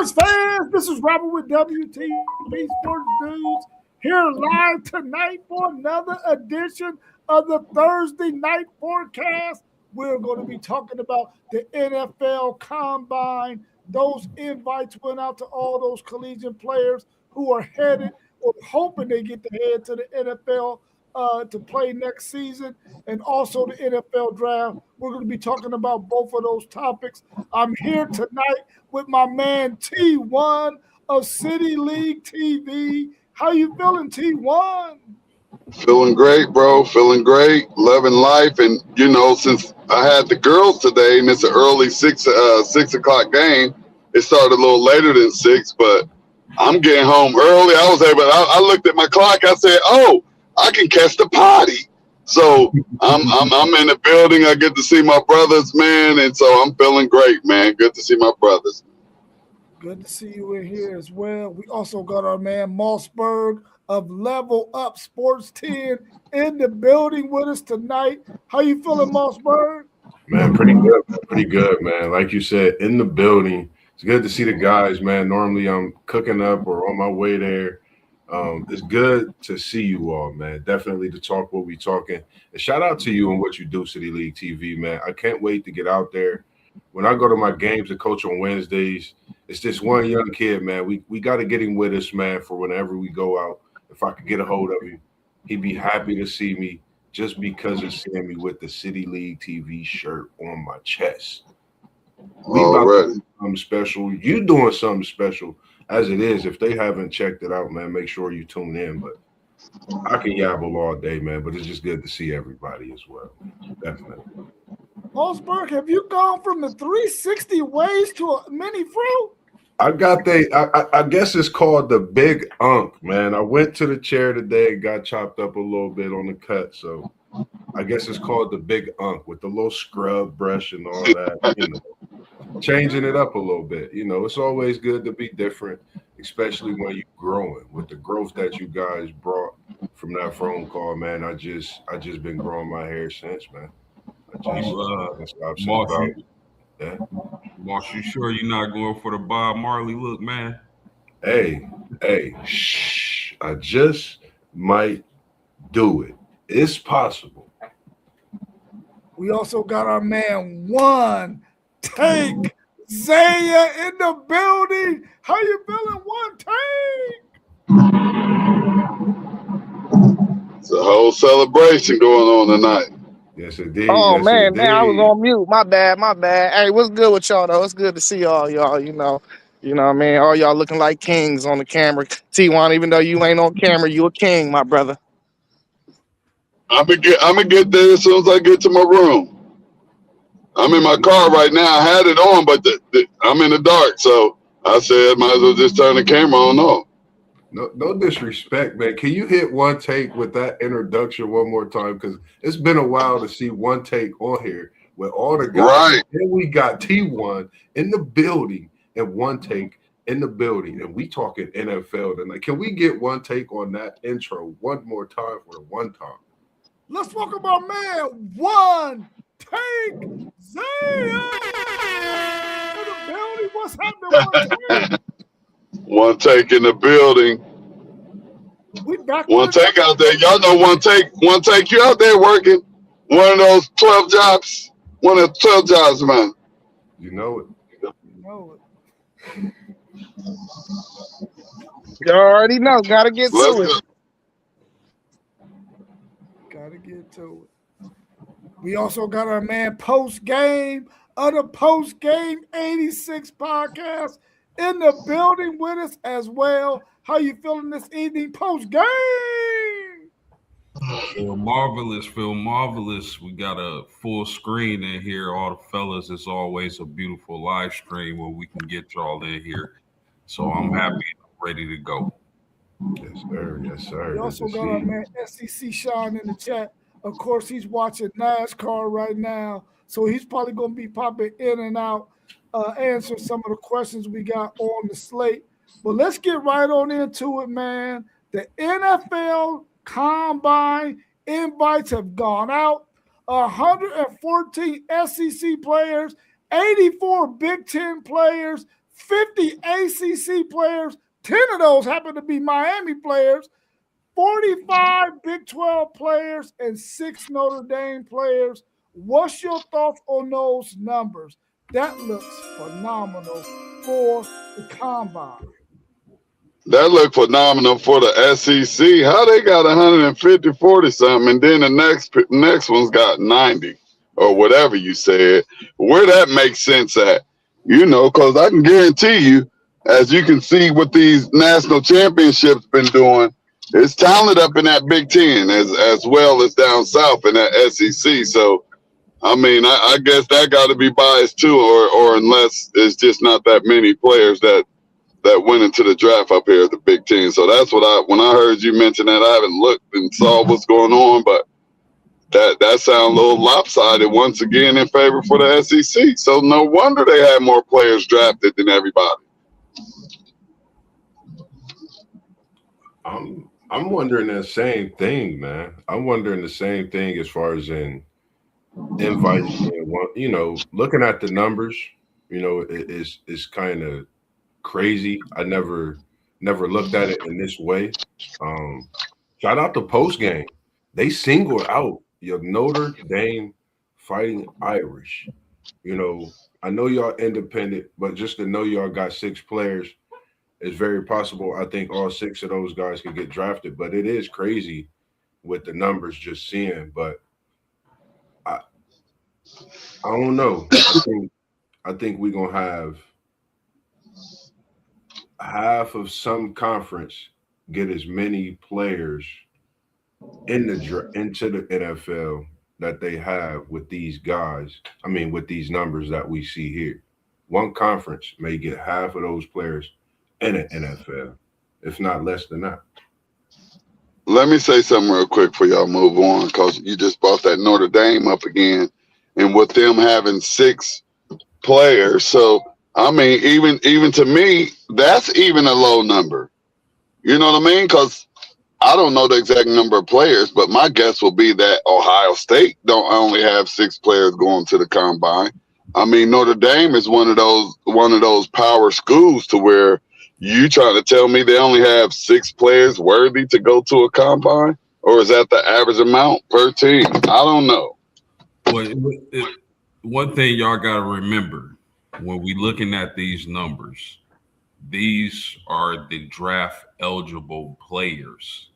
Sports fans, this is Robert with WTB Sports News here live tonight for another edition of the Thursday Night Forecast. We're going to be talking about the NFL Combine. Those invites went out to all those collegiate players who are headed or hoping they get to head to the NFL to play next season, and also the NFL draft. We're going to be talking about both of those topics. I'm here tonight with my man T1 of City League TV. How you feeling, T1? Feeling great, bro. Feeling great. Loving life. And, you know, since I had the girls today and it's an early 6 o'clock game, it started a little later than 6, but I'm getting home early. I looked at my clock. I said, oh, I can catch the potty. So I'm in the building. I get to see my brothers, man. And so I'm feeling great, man. Good to see my brothers. Good to see you in here as well. We also got our man Mossberg of Level Up Sports 10 in the building with us tonight. How you feeling, Mossberg? Man, pretty good. Pretty good, man. Like you said, in the building. It's good to see the guys, man. Normally I'm cooking up or on my way there. It's good to see you all, man. Definitely to talk what we talking. And shout out to you and what you do, City League TV, man. I can't wait to get out there. When I go to my games to coach on Wednesdays, it's this one young kid, man. We got to get him with us, man, for whenever we go out. If I could get a hold of him, he'd be happy to see me just because of seeing me with the City League TV shirt on my chest. We about to do something special. You doing something special. As it is, if they haven't checked it out, man, make sure you tune in. But I can yabble all day, man, but it's just good to see everybody as well. Definitely. Mossberg, have you gone from the 360 waves to a mini fruit? I guess it's called the Big Unk, man. I went to the chair today and got chopped up a little bit on the cut. So I guess it's called the Big Unk with the little scrub brush and all that, you know. Changing it up a little bit. You know, it's always good to be different, especially when you're growing. With the growth that you guys brought from that phone call, man, I just been growing my hair since, man. Moss, you sure you're not going for the Bob Marley look, man? Hey, shh. I just might do it. It's possible. We also got our man One Take Zaya in the building. How you feeling, One Take? It's a whole celebration going on tonight. Yes, indeed. Oh, yes, man, indeed. I was on mute. My bad. Hey, what's good with y'all, though? It's good to see y'all, you know what I mean? All y'all looking like kings on the camera. T1, even though you ain't on camera, you a king, my brother. I'm gonna get there as soon as I get to my room. I'm in my car right now. I had it on, but I'm in the dark, so I said might as well just turn the camera on off. No disrespect, man. Can you hit One Take with that introduction one more time? Because it's been a while to see One Take on here with all the guys. Right. Then we got T1 in the building and One Take in the building, and we talking NFL tonight. Can we get One Take on that intro one more time for the one time? Let's welcome our man One Take Zaya in the building. What's happening, One Take? One Take in the building. We back. One Take out there. Y'all know One Take. One Take, you out there working. One of those 12 jobs. One of the 12 jobs, man. You know it. You know it. You already know. Gotta get to it. Gotta get to it. We also got our man Post Game of the Post Game 86 podcast in the building with us as well. How you feeling this evening, Post Game? Feel marvelous. We got a full screen in here. All the fellas, it's always a beautiful live stream where we can get y'all in here. So I'm happy and ready to go. Yes, sir. Yes, sir. We also got our man SEC Sean in the chat. Of course, he's watching NASCAR right now, so he's probably going to be popping in and out, answering some of the questions we got on the slate. But let's get right on into it, man. The NFL Combine invites have gone out. 114 SEC players, 84 Big Ten players, 50 ACC players, 10 of those happen to be Miami players, 45 Big 12 players, and 6 Notre Dame players. What's your thoughts on those numbers? That looks phenomenal for the combine. That looked phenomenal for the SEC. How they got 150, 40 something, and then the next one's got 90 or whatever you said. Where that makes sense at, because I can guarantee you, as you can see what these national championships been doing, it's talent up in that Big Ten as well as down south in that SEC. So, I mean, I guess that got to be biased too, or unless it's just not that many players that went into the draft up here at the Big Ten. So that's what when I heard you mention that, I haven't looked and saw what's going on, but that sounds a little lopsided once again in favor for the SEC. So no wonder they had more players drafted than everybody. I'm wondering the same thing, man. I'm wondering the same thing as far as in invites. Looking at the numbers, it's kind of crazy. I never looked at it in this way. Shout out to post game. They singled out your Notre Dame Fighting Irish. I know y'all independent, but just to know y'all got 6 players, it's very possible. I think all 6 of those guys could get drafted, but it is crazy with the numbers just seeing. But I don't know. I think we're gonna have half of some conference get as many players into the NFL that they have with these guys. I mean, with these numbers that we see here. One conference may get half of those players in the NFL, if not less than that. Let me say something real quick before y'all move on, because you just brought that Notre Dame up again, and with them having 6 players. So, I mean, even to me, that's even a low number. You know what I mean? Because I don't know the exact number of players, but my guess will be that Ohio State don't only have 6 players going to the combine. I mean, Notre Dame is one of those power schools to where you trying to tell me they only have 6 players worthy to go to a combine, or is that the average amount per team? I don't know. Well, one thing y'all got to remember when we looking at these numbers, these are the draft eligible players.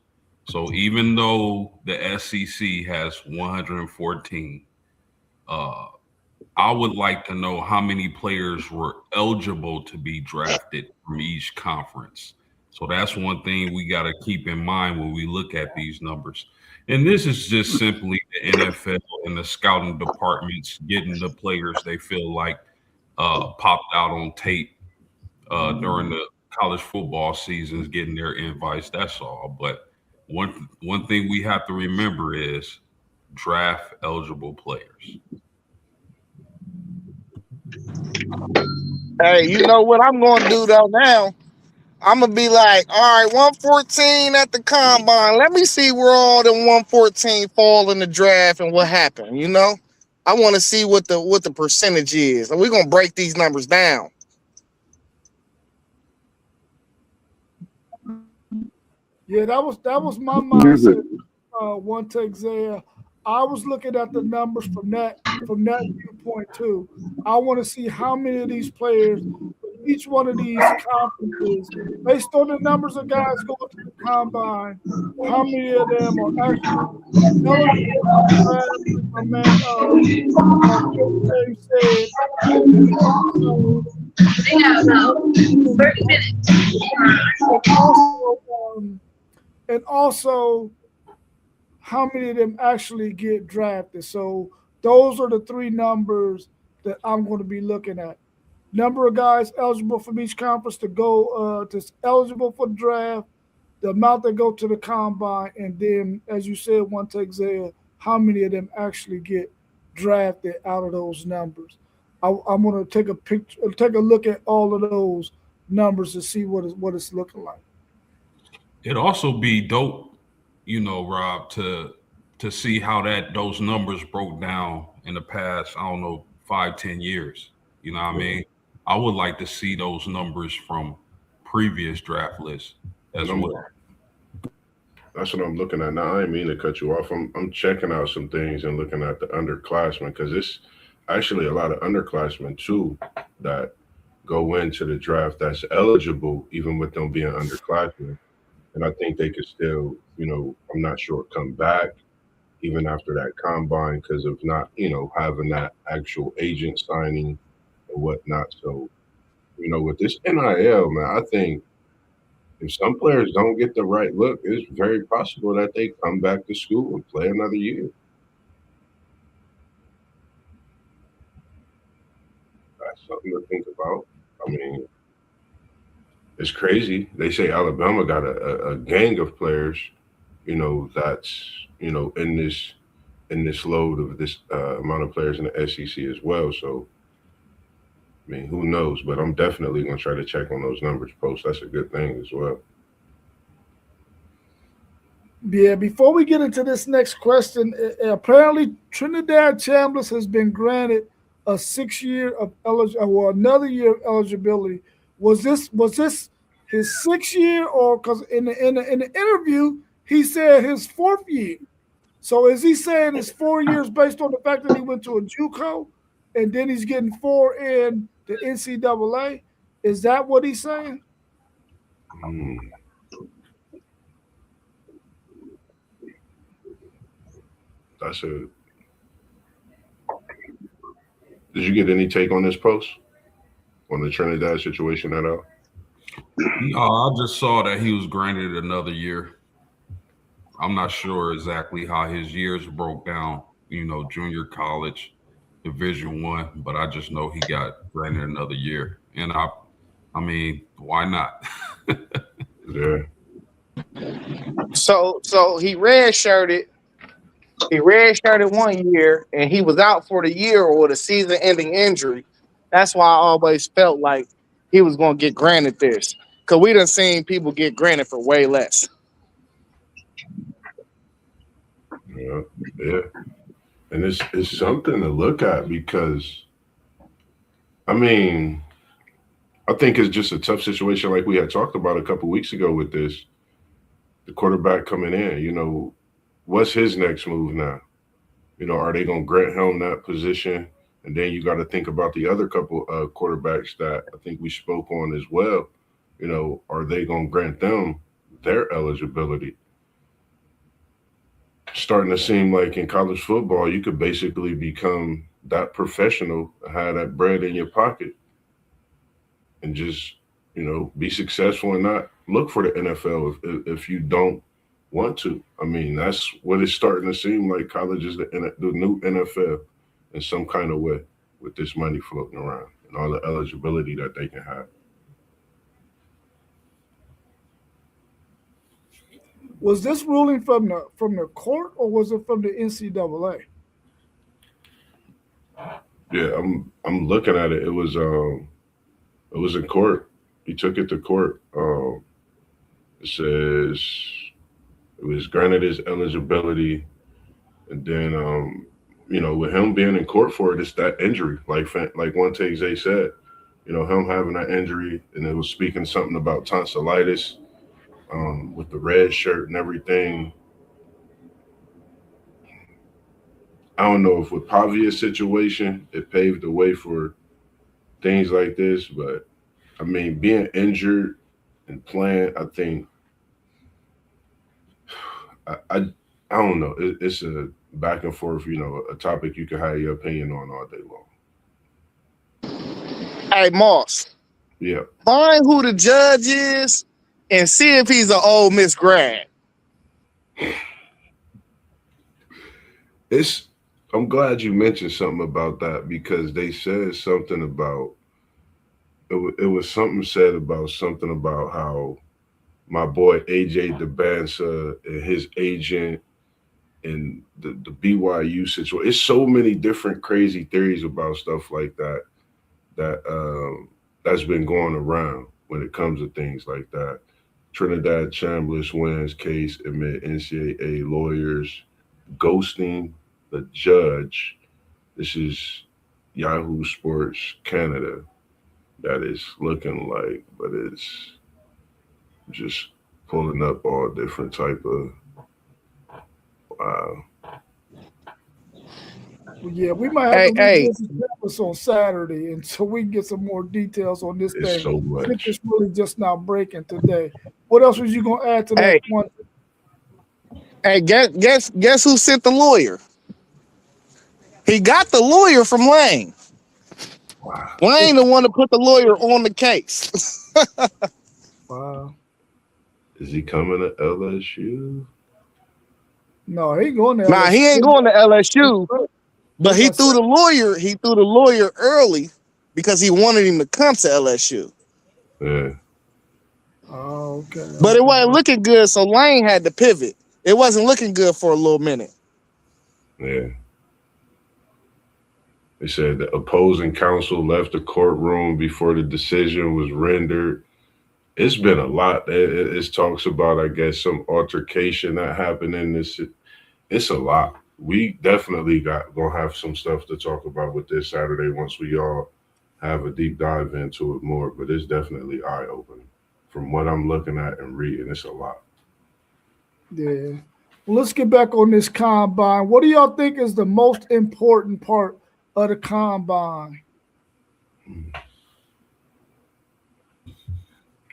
So even though the SEC has 114, I would like to know how many players were eligible to be drafted from each conference. So that's one thing we got to keep in mind when we look at these numbers. And this is just simply the NFL and the scouting departments getting the players they feel like popped out on tape during the college football seasons, getting their invites. That's all. But one thing we have to remember is draft eligible players. Hey, you know what I'm going to do though now? I'm going to be like, all right, 114 at the combine. Let me see where all the 114 fall in the draft and what happened, I want to see what the percentage is. And we're going to break these numbers down. Yeah, that was my mindset. One take there. I was looking at the numbers from that viewpoint too. I want to see how many of these players, each one of these conferences, based on the numbers of guys going to the combine, how many of them are actually eligible. My man, said, they have about 30 minutes. And also, how many of them actually get drafted. So those are the 3 numbers that I'm going to be looking at. Number of guys eligible from each conference to go eligible for the draft, the amount that go to the combine, and then, as you said, one take there, how many of them actually get drafted out of those numbers. I'm going to take a look at all of those numbers to see what it's looking like. It'd also be dope, Rob, to see how those numbers broke down in the past, I don't know, 5-10 years. You know what I mean? I would like to see those numbers from previous draft lists And as I'm well. That's what I'm looking at now. I didn't mean to cut you off. I'm checking out some things and looking at the underclassmen because it's actually a lot of underclassmen too that go into the draft that's eligible, even with them being underclassmen. And I think they could still, I'm not sure, come back even after that combine because of not, having that actual agent signing and whatnot. So, with this NIL, man, I think if some players don't get the right look, it's very possible that they come back to school and play another year. That's something to think about. I mean, it's crazy. They say Alabama got a gang of players, that's in this load of this amount of players in the SEC as well. So, I mean, who knows? But I'm definitely going to try to check on those numbers post. That's a good thing as well. Yeah, before we get into this next question, apparently Trinidad Chambliss has been granted a 6 year of or another year of eligibility. Was this his 6 year, or because in the interview he said his 4th year? So is he saying it's 4 years based on the fact that he went to a JUCO and then he's getting 4 in the NCAA? Is that what he's saying? Hmm. That's a. Did you get any take on this post on the Trinidad situation at all? No, I just saw that he was granted another year. I'm not sure exactly how his years broke down, junior college, Division 1, but I just know he got granted another year. And I mean, why not? Yeah. So he redshirted. He redshirted 1 year, and he was out for the year with a season-ending injury. That's why I always felt like he was going to get granted this, because we done seen people get granted for way less. Yeah. Yeah. And it's something to look at because, I mean, I think it's just a tough situation like we had talked about a couple weeks ago with this. The quarterback coming in, what's his next move now? Are they going to grant him that position? And then you got to think about the other couple quarterbacks that I think we spoke on as well. Are they going to grant them their eligibility? Starting to seem like in college football, you could basically become that professional, have that bread in your pocket, and just be successful and not look for the NFL if you don't want to. I mean, that's what it's starting to seem like. College is the new NFL in some kind of way with this money floating around and all the eligibility that they can have. Was this ruling from the court or was it from the NCAA? Yeah, I'm looking at it. It was in court. He took it to court. It says it was granted his eligibility, and then with him being in court for it, it's that injury, like one take Zay said, him having that injury, and it was speaking something about tonsillitis, with the red shirt and everything. I don't know if with Pavia's situation, it paved the way for things like this, but I mean, being injured and playing, I think, I don't know. It's a back and forth, a topic you can have your opinion on all day long. Hey, Moss. Yeah. Find who the judge is and see if he's an Ole Miss grad. I'm glad you mentioned something about that because they said something about it was something said about something about how my boy AJ DeBansa and his agent and the BYU situation. It's so many different crazy theories about stuff like that's been going around when it comes to things like that. Trinidad Chambliss wins case amid NCAA lawyers ghosting the judge. This is Yahoo Sports Canada. that it's looking like, but it's just pulling up all different type of wow. Well, yeah, we might have to Hey, revisit this on Saturday, and so we can get some more details on this It's thing. so Since much. it's really just now breaking today. What else was you gonna add to that hey, one? hey, guess who sent the lawyer? He got the lawyer from Lane. Wow. Lane the one to put the lawyer on the case. Wow. Is he coming to LSU? No, he ain't going to Nah, he ain't LSU. going to LSU, They but he got threw the lawyer. He threw the lawyer early because he wanted him to come to LSU. Yeah. Oh, okay, But it wasn't okay. looking good, so Lane had to pivot. It wasn't looking good for a little minute. Yeah. They said the opposing counsel left the courtroom before the decision was rendered. It's been a lot. It talks about, I guess, some altercation that happened in this. It's a lot. We definitely gonna have some stuff to talk about with this Saturday once we all have a deep dive into it more. But it's definitely eye opening. From what I'm looking at and reading, it's a lot. Yeah. Well, let's get back on this combine. What do y'all think is the most important part of the combine?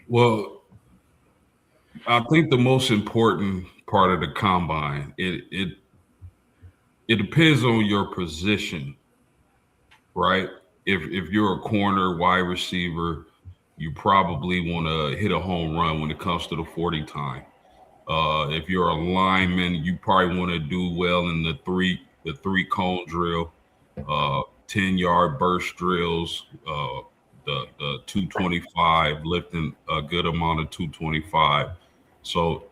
Well, I think the most important part of the combine, it depends on your position, right? If you're a corner, wide receiver, you probably want to hit a home run when it comes to the 40 time. If you're a lineman, you probably want to do well in the three cone drill, 10-yard burst drills, the 225, lifting a good amount of 225. So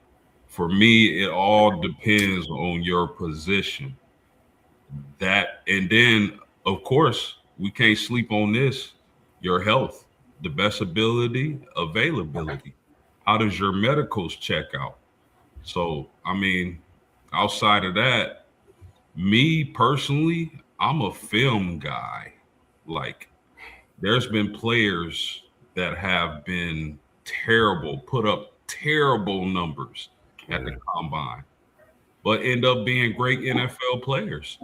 for me, it all depends on your position. That and then of course we can't sleep on this. Your health, the best ability, availability. How does your medicals check out? So, I mean, outside of that, me personally, I'm a film guy. Like, there's been players that have been terrible, put up terrible numbers at the Yeah. combine, but end up being great NFL players.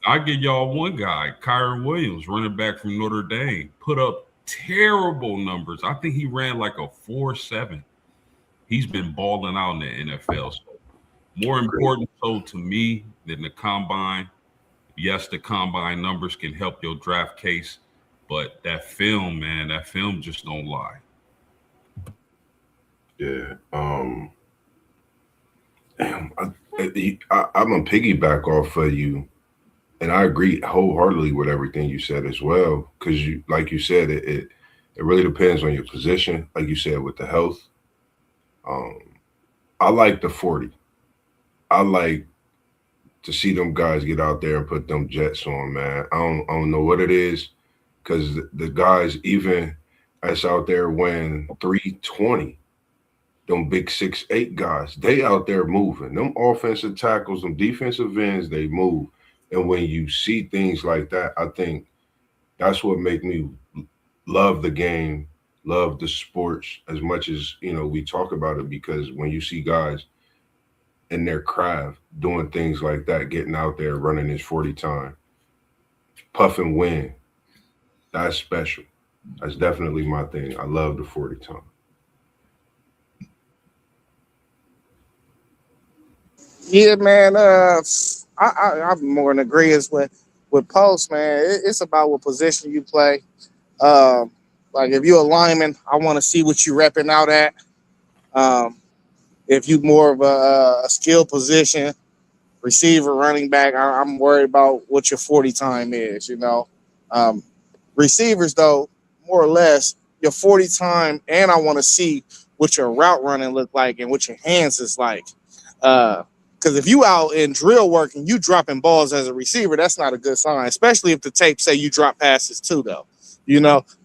I give y'all one guy, Kyron Williams, running back from Notre Dame, put up terrible numbers. I think he ran like a 4.7. He's been balling out in the NFL. So more Great. important so to me than the combine. Yes, the combine numbers can help your draft case, but that film, man, that film just don't lie. Yeah. Damn, I'm gonna piggyback off of you, and I agree wholeheartedly with everything you said as well. Because you, like you said, it really depends on your position. Like you said, with the health, um, I like the 40. I like to see them guys get out there and put them jets on, man. I don't know what it is, because the guys even that's out there weighing 320. Them big 6'8" guys, they out there moving. Them offensive tackles, them defensive ends, they move. And when you see things like that, I think that's what make me love the game, love the sports as much as we talk about it. Because when you see guys in their craft doing things like that, getting out there running his 40 time, puff and win, that's special. That's definitely my thing. I love the 40 time. Yeah, man. I'm more in agreement with Post, man. It's about what position you play. Um, like if you're a lineman, I want to see what you repping out at. Um, if you more of a skill position, receiver, running back, I'm worried about what your 40 time is. Um, receivers though, more or less your 40 time, and I want to see what your route running look like and what your hands is like. Because if you out in drill work and you dropping balls as a receiver, that's not a good sign, especially if the tape say you drop passes too, though.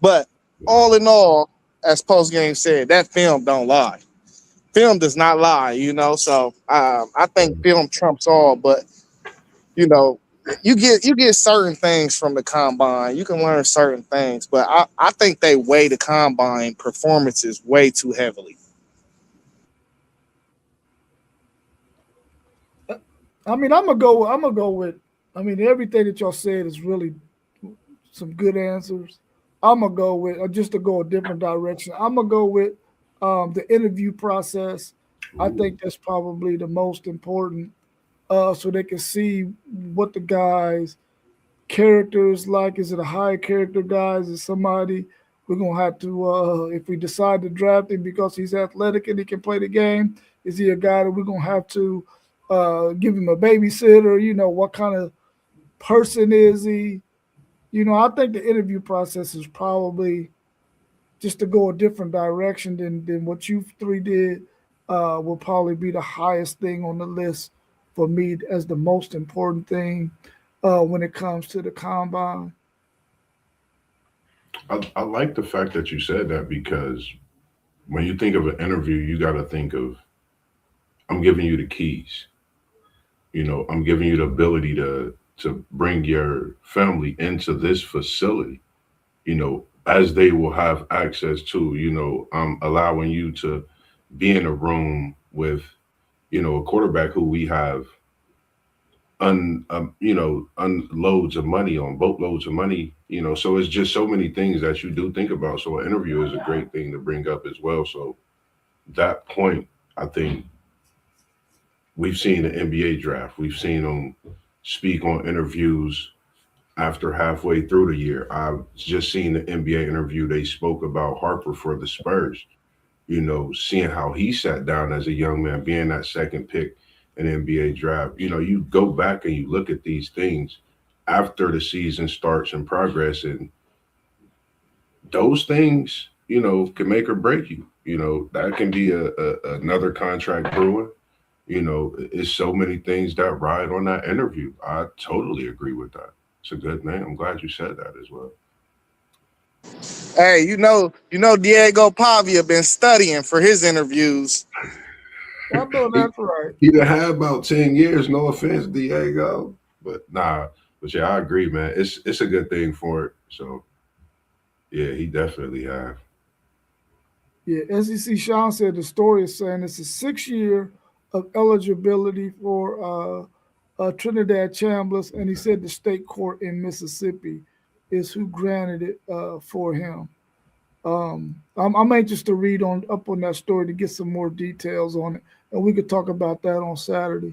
But all in all, as post game said, that film don't lie. Film does not lie. So I think film trumps all. But you know, you get certain things from the combine. You can learn certain things, but I think they weigh the combine performances way too heavily. I mean, I'm gonna go with. I mean, everything that y'all said is really some good answers. I'm gonna go with just to go a different direction. I'm gonna go with the interview process. I think that's probably the most important, so they can see what the guys' character is like. Is it a high character guy? Is it somebody we're gonna have to, if we decide to draft him because he's athletic and he can play the game? Is he a guy that we're gonna have to give him a babysitter? You know, what kind of person is he? You know, I think the interview process is probably just to go a different direction than what you three did. Will probably be the highest thing on the list for me as the most important thing when it comes to the combine. I like the fact that you said that because when you think of an interview, you got to think of I'm giving you the keys. I'm giving you the ability to bring your family into this facility. As they will have access to. I'm allowing you to be in a room with a quarterback who we have unloads of money on, boatloads of money. So it's just so many things that you do think about. So an interview is a great thing to bring up as well. So that point, I think we've seen the NBA draft. We've seen them speak on interviews after halfway through the year. I've just seen the NBA interview. They spoke about Harper for the Spurs, seeing how he sat down as a young man, being that second pick in the NBA draft. You go back and you look at these things after the season starts in progress, and those things, can make or break you. That can be another contract brewing. It's so many things that ride on that interview. I totally agree with that. It's a good name. I'm glad you said that as well. Hey, Diego Pavia been studying for his interviews. I know that's right. He done had about 10 years, no offense, Diego. But nah, but yeah, I agree, man. It's a good thing for it. So yeah, he definitely have. Yeah, SEC Sean said the story is saying it's a 6 year of eligibility for Trinidad Chambliss, and he said the state court in Mississippi is who granted it for him. I'm anxious to read up on that story to get some more details on it, and we could talk about that on Saturday.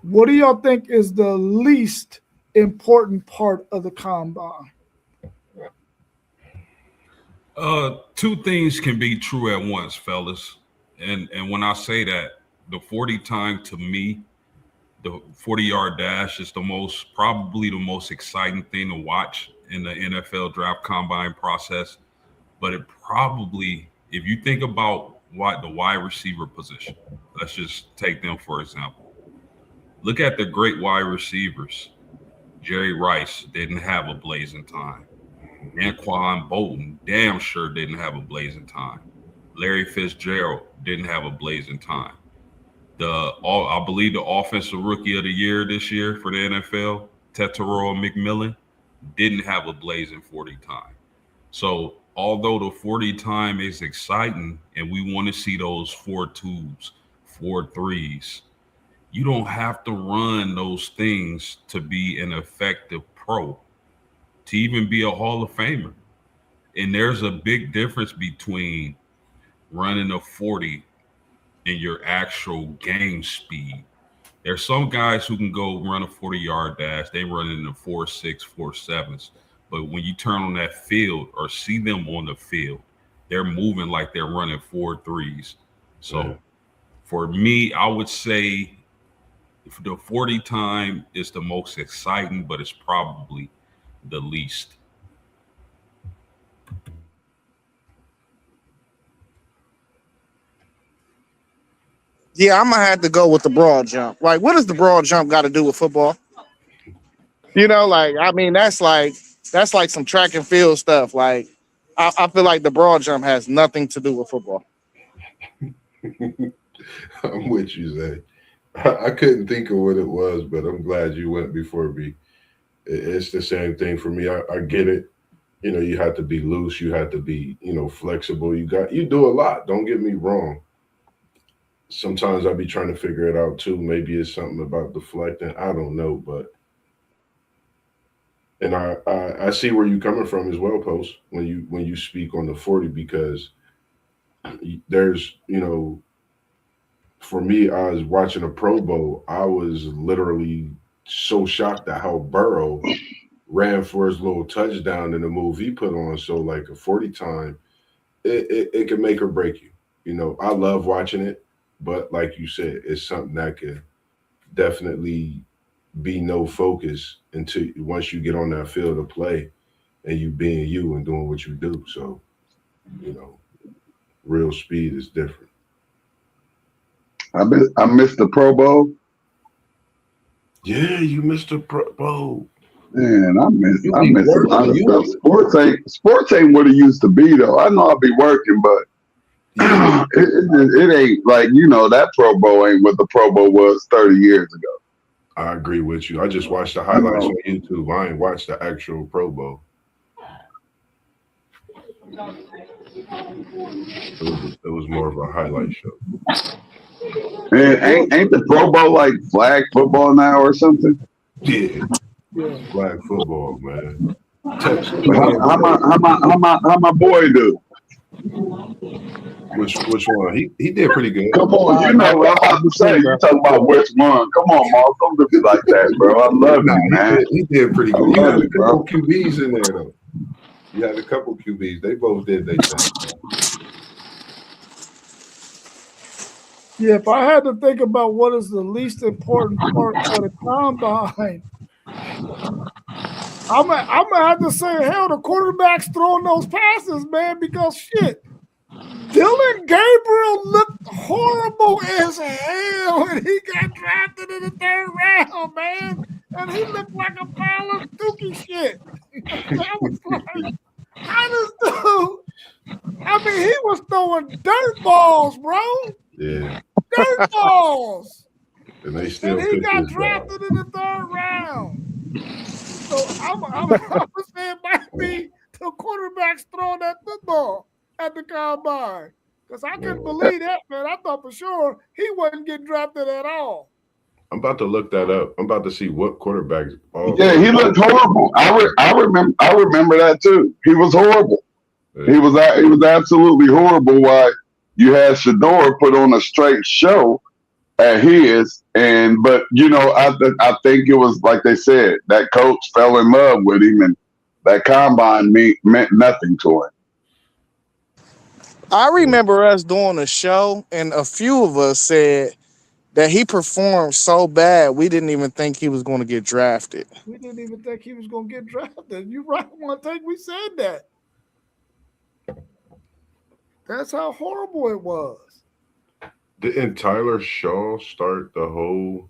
What do y'all think is the least important part of the combine? Two things can be true at once, fellas. And when I say that, the 40 time to me, the 40-yard dash is probably the most exciting thing to watch in the NFL draft combine process. But it probably, if you think about the wide receiver position, let's just take them for example. Look at the great wide receivers. Jerry Rice didn't have a blazing time. Anquan Bolton damn sure didn't have a blazing time. Larry Fitzgerald didn't have a blazing time. I believe the offensive rookie of the year this year for the NFL, Tetairoa McMillan, didn't have a blazing 40 time. So although the 40 time is exciting and we want to see those 4.2s, 4.3s, you don't have to run those things to be an effective pro, to even be a Hall of Famer. And there's a big difference between running a 40 and your actual game speed. There's some guys who can go run a 40-yard dash. They run in the 4.6, 4.7s. But when you turn on that field or see them on the field, they're moving like they're running 4.3s. So for me, I would say the 40 time is the most exciting, but it's probably the least. Yeah, I'm gonna have to go with the broad jump. Like, what does the broad jump got to do with football? Like, I mean, that's like some track and field stuff. Like, I feel like the broad jump has nothing to do with football. I'm with you, Zay. I couldn't think of what it was, but I'm glad you went before me. It's the same thing for me. I get it. You know, you have to be loose. You have to be, flexible. You do a lot. Don't get me wrong. Sometimes I be trying to figure it out too. Maybe it's something about deflecting. I don't know, but and I see where you coming from as well, Post, when you speak on the 40 because there's for me, I was watching a Pro Bowl. I was literally so shocked at how Burrow ran for his little touchdown in the move he put on. So like a 40 time, it can make or break you. I love watching it, but like you said, it's something that can definitely be no focus until once you get on that field of play and you being you and doing what you do. So, you know, real speed is different. I missed the Pro Bowl. Yeah, you missed a Pro Bowl. Man, You I be miss a lot working. of stuff. Sports ain't what it used to be though. I know I'll be working, but Yeah, it ain't like that Pro Bowl ain't what the Pro Bowl was 30 years ago. I agree with you. I just watched the I highlights on know. YouTube. I ain't watched the actual Pro Bowl. It was more of a highlight show. And ain't the Pro Bowl like flag football now or something? Yeah, Yeah. flag football, man. Texas How, how A&M. my how my how my how my boy do? Which one? He did pretty good. Come on, you know what I'm about to say. You talking about which one? Come on, Mark. Don't do me like that, bro. I love Nah, you, man. he did pretty I good. You love had a you, bro. couple QBs in there though. You had a couple QBs. They both did their thing. Yeah, if I had to think about what is the least important part of the combine, I'm gonna have to say, hell, the quarterback's throwing those passes, man, because shit, Dylan Gabriel looked horrible as hell when he got drafted in the third round, man. And he looked like a pile of dookie shit. I was like, how does dude? I mean, he was throwing dirt balls, bro. Yeah, Dirt balls. and they And still he picked got this guy. drafted in the third round. So I'm saying it might be the quarterbacks throwing that football at the combine. Because I couldn't Man, believe that, man. I thought for sure he wasn't getting drafted at all. I'm about to look that up. I'm about to see what quarterbacks all Yeah, he looked horrible. I remember that too. He was horrible. He was absolutely horrible. Why you had Shador put on a straight show at his, but I think it was like they said that coach fell in love with him, and that combine meant nothing to him. I remember us doing a show, and a few of us said that he performed so bad we didn't even think he was going to get drafted. We didn't even think he was going to get drafted. You right? One thing we said that. That's how horrible it was. Didn't Tyler Shaw start the whole?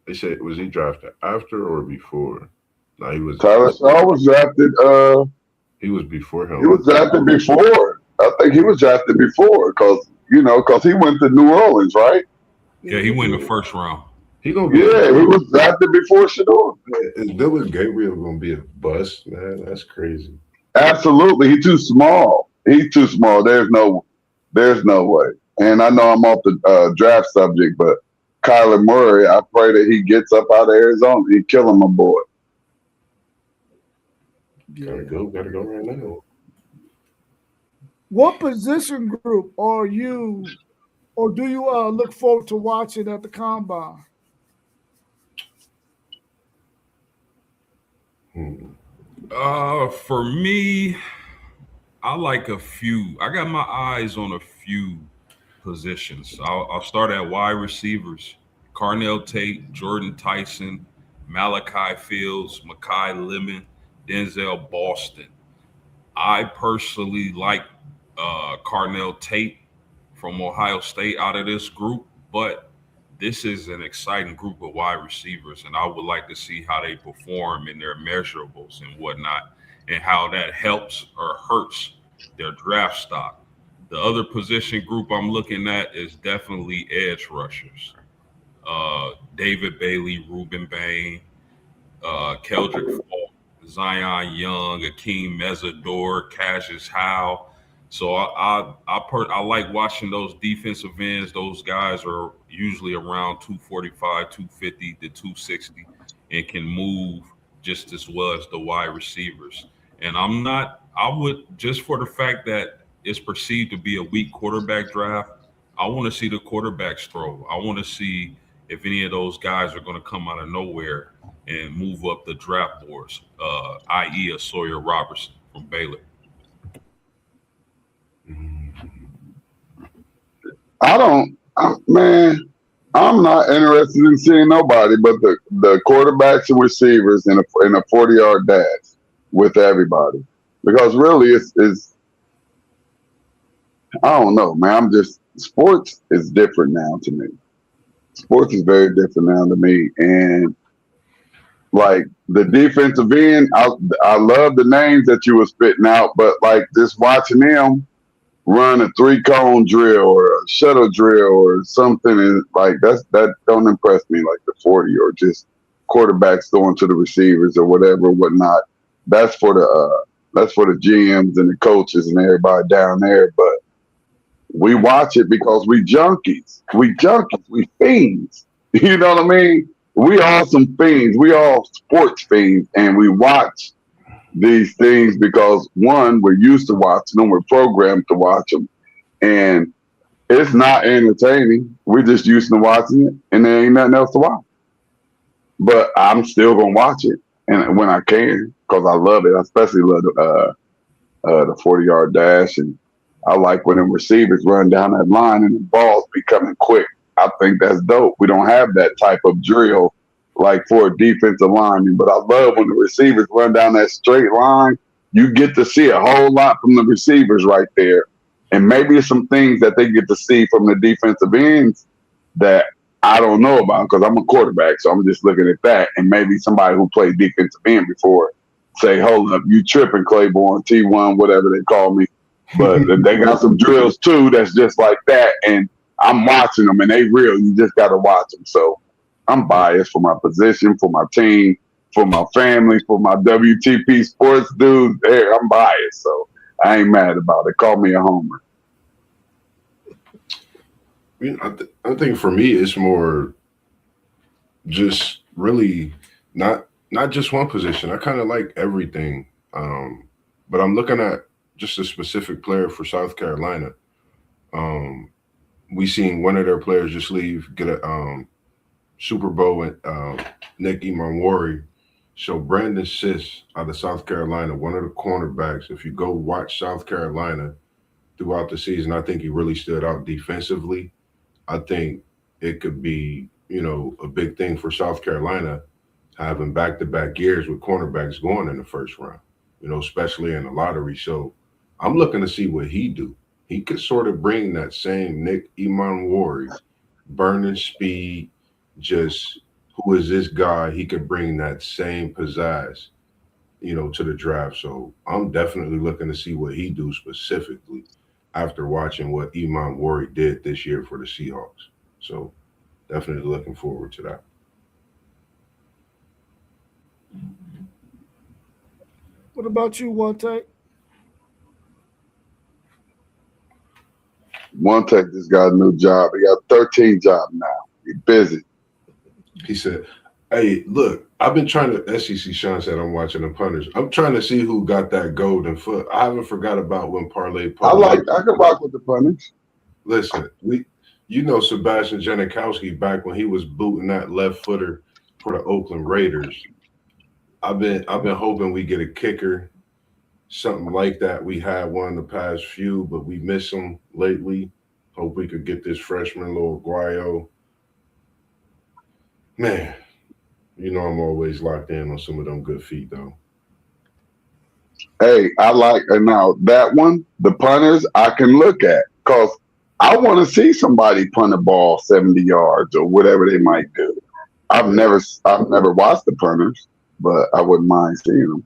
They said was he drafted after or before? No, he was. Tyler Shaw was drafted. He was before He him. was drafted before. I think he was drafted before because he went to New Orleans, right? Yeah, he went in the first round. He gonna be. Yeah, he was drafted before Shador. Is Dylan Gabriel gonna be a bust, man? That's crazy. Absolutely, he's too small. He's too small. There's no way. And I know I'm off the draft subject, but Kyler Murray, I pray that he gets up out of Arizona. He kill him, my boy. Gotta go right now. What position group are you, or do you look forward to watching at the combine? For me, I like a few. I got my eyes on a few positions. I'll start at wide receivers. Carnell Tate, Jordan Tyson, Malachi Fields, Makai Lemon, Denzel Boston. I personally like Carnell Tate from Ohio State out of this group, but this is an exciting group of wide receivers, and I would like to see how they perform in their measurables and whatnot, and how that helps or hurts their draft stock. The other position group I'm looking at is definitely edge rushers. David Bailey, Ruben Bain, Keldrick Falk, Zion Young, Akeem Mesidor, Cassius Howe. So I like watching those defensive ends. Those guys are usually around 245, 250 to 260 and can move just as well as the wide receivers. And I would, just for the fact that it's perceived to be a weak quarterback draft, I want to see the quarterbacks throw. I want to see if any of those guys are going to come out of nowhere and move up the draft boards, i.e., a Sawyer Robertson from Baylor. Man, I'm not interested in seeing nobody but the quarterbacks and receivers in a 40-yard dash with everybody, because really it's I don't know, man. Sports is different now to me. Sports is very different now to me, and like the defensive end, I love the names that you were spitting out, but like just watching them run a 3-cone drill or a shuttle drill or something, and like that don't impress me like the 40, or just quarterbacks throwing to the receivers or whatnot. That's for the GMs and the coaches and everybody down there. But we watch it because we junkies. We fiends. You know what I mean? We all some fiends. We all sports fiends, and we watch these things because, one, we're used to watching them, we're programmed to watch them, and it's not entertaining. We're just used to watching it, and there ain't nothing else to watch. But I'm still gonna watch it, and when I can, because I love it. I especially love the 40-yard dash, and I like when them receivers run down that line and the balls be coming quick. I think that's dope. We don't have that type of drill like for a defensive lineman, but I love when the receivers run down that straight line. You get to see a whole lot from the receivers right there, and maybe some things that they get to see from the defensive ends that I don't know about because I'm a quarterback, so I'm just looking at that, and maybe somebody who played defensive end before say, "Hold up, you tripping, Claiborne, T1, whatever they call me." But they got some drills too that's just like that, and I'm watching them, and they real. You just got to watch them. So I'm biased for my position, for my team, for my family, for my WTP sports dudes. There, I'm biased, so I ain't mad about it. Call me a homer. I think for me, it's more just really not just one position. I kind of like everything, but I'm looking at just a specific player for South Carolina. We seen one of their players just leave, get a Super Bowl, and Nick Imanwari. So Brandon Siss out of South Carolina, one of the cornerbacks. If you go watch South Carolina throughout the season, I think he really stood out defensively. I think it could be, a big thing for South Carolina having back-to-back years with cornerbacks going in the first round, especially in the lottery. So I'm looking to see what he do. He could sort of bring that same Nick Imanwari, burning speed, just who is this guy? He could bring that same pizzazz, to the draft. So I'm definitely looking to see what he do specifically after watching what Imanwari did this year for the Seahawks. So definitely looking forward to that. What about you, One Take? One Tech just got a new job. He got 13 jobs now. He's busy. He said, "Hey, look, I've been trying to." SEC Sean said, "I'm watching the punters. I'm trying to see who got that golden foot. I haven't forgot about when Parlay. I could rock with the punters. Listen, Sebastian Janikowski back when he was booting that left footer for the Oakland Raiders. I've been hoping we get a kicker, something like that. We had one the past few, but we miss them lately. Hope we could get this freshman, Lil Guayo. Man, I'm always locked in on some of them good feet, though. Hey, I like now that one, the punters, I can look at because I want to see somebody punt a ball 70 yards or whatever they might do. I've never watched the punters, but I wouldn't mind seeing them.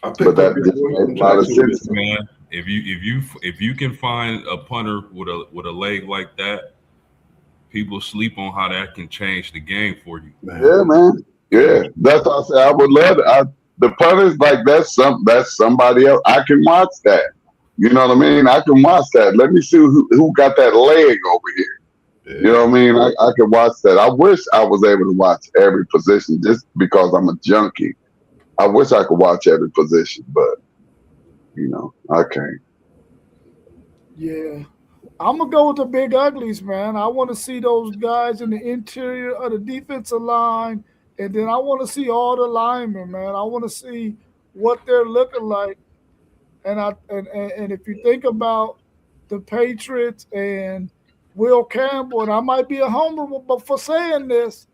I think but that just makes a lot of sense, man. if you can find a punter with a leg like that, people sleep on how that can change the game for you. Yeah, Man, man. Yeah, that's why I say I would love it. The punters like that's somebody else. I can watch that. You know what I mean? I can watch that. Let me see who got that leg over here. You know yeah. what I mean? I can watch that. I wish I was able to watch every position just because I'm a junkie. I wish I could watch every position, but I can't. Yeah. I'm gonna go with the big uglies, man. I want to see those guys in the interior of the defensive line, and then I want to see all the linemen, man. I want to see what they're looking like. And if you think about the Patriots and Will Campbell, and I might be a homer for saying this,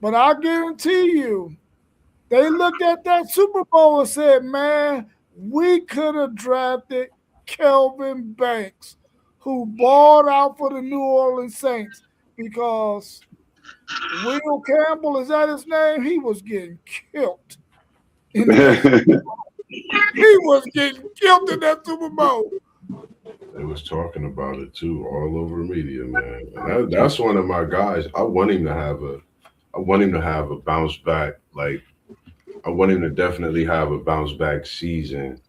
but I guarantee you, they looked at that Super Bowl and said, "Man, we could have drafted Kelvin Banks, who balled out for the New Orleans Saints because Will Campbell, is that his name? He was getting killed in that. He was getting killed in that Super Bowl." They was talking about it too, all over the media, man. And that's one of my guys. I want him to have a bounce back. Like I want him to definitely have a bounce back season,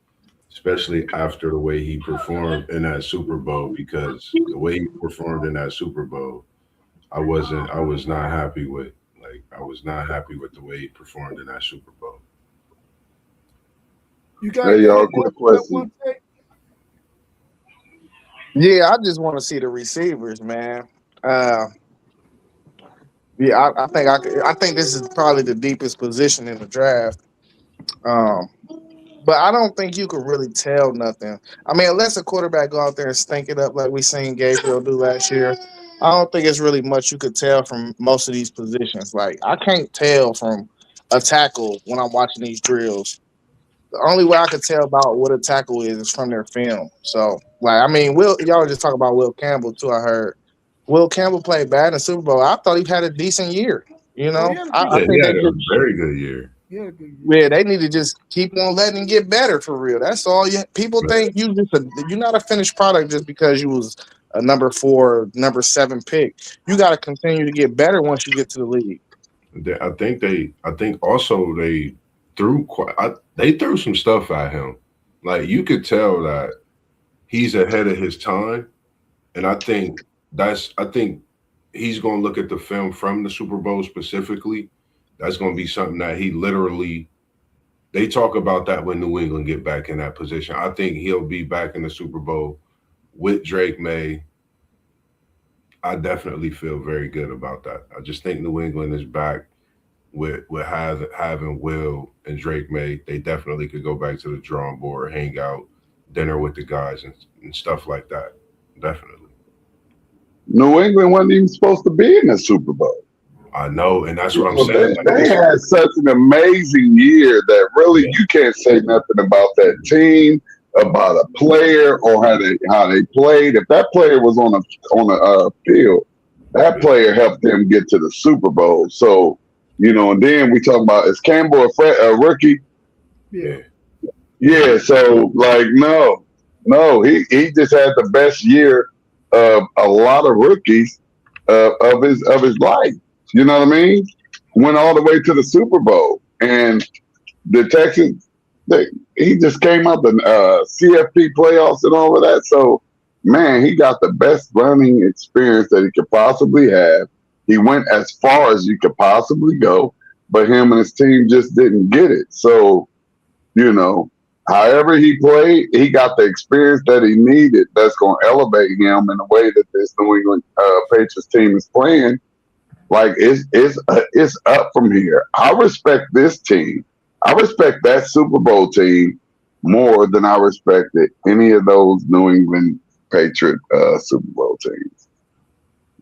especially after the way he performed in that Super Bowl. Because the way he performed in that Super Bowl, I was not happy with. Like I was not happy with the way he performed in that Super Bowl. You got Hey, anything y'all, else quick for that question. one take? Yeah, I just want to see the receivers, man. Uh, yeah, I think this is probably the deepest position in the draft. Um, but I don't think you can really tell nothing. I mean, unless a quarterback go out there and stink it up like we seen Gabriel do last year, I don't think it's really much you could tell from most of these positions. Like I can't tell from a tackle when I'm watching these drills. The only way I could tell about what a tackle is from their film. So, like, I mean, Will y'all were just talking about Will Campbell too. I heard Will Campbell played bad in the Super Bowl. I thought he had a decent year. You Oh, he know, had a I Yeah, decent he think year. they had a just very good year. He had a good year. yeah they need to just keep on letting him get better for real. That's all. You people think you're not a finished product just because you was a number 4, number 7 pick. You got to continue to get better once you get to the league. I think also they threw some stuff at him. Like you could tell that he's ahead of his time, and I think he's going to look at the film from the Super Bowl specifically. That's going to be something that he literally. They talk about that when New England get back in that position. I think he'll be back in the Super Bowl with Drake May. I definitely feel very good about that. I just think New England is back with having Will and Drake May. They definitely could go back to the drawing board, hang out, dinner with the guys, and stuff like that. Definitely. New England wasn't even supposed to be in the Super Bowl. I know, and that's what I'm So saying. Like they this, had such an amazing year that really yeah, you can't say nothing about that team, about a player or how they played. If that player was on a field, that yeah, player helped them get to the Super Bowl. So and then we talk about is Campbell a rookie? Yeah. yeah, Yeah. So like no, he just had the best year of a lot of rookies of his life. You know what I mean? Went all the way to the Super Bowl, and the Texans, they, he just came out the CFP playoffs and all of that. So, man, he got the best running experience that he could possibly have. He went as far as you could possibly go, but him and his team just didn't get it. So, you know, however he played, he got the experience that he needed that's going to elevate him in the way that this New England Patriots team is playing. Like it's up from here. I respect this team. I respect that Super Bowl team more than I respected any of those New England Patriot Super Bowl teams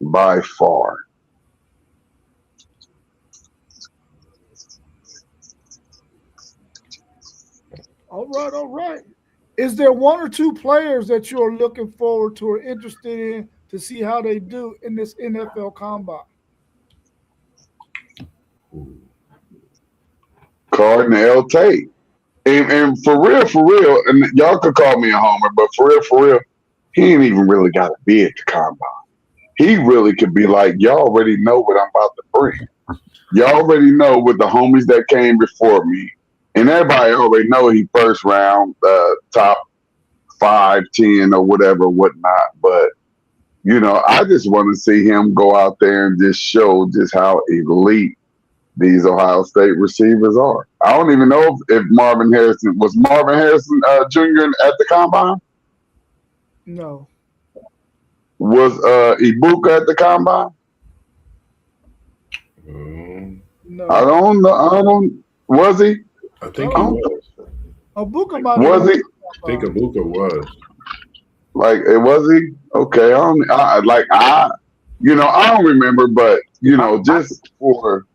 by far. All right, all right. Is there one or two players that you are looking forward to or interested in to see how they do in this NFL combine? Ooh, Cardinal Tate. And for real, and y'all could call me a homer, but for real, he ain't even really got to be at the combine. He really could be like, y'all already know what I'm about to bring. Y'all already know with the homies that came before me, and everybody already know he first round, top 5, 10, or whatnot. But I just want to see him go out there and just show just how elite these Ohio State receivers are. I don't even know if Marvin Harrison Jr. at the combine. No. Was Ibuka at the combine? No. I don't know. I don't. Was he? I think he was. Ibuka might Was he? I think Ibuka was. Like, was he? Okay. I don't remember, but just for.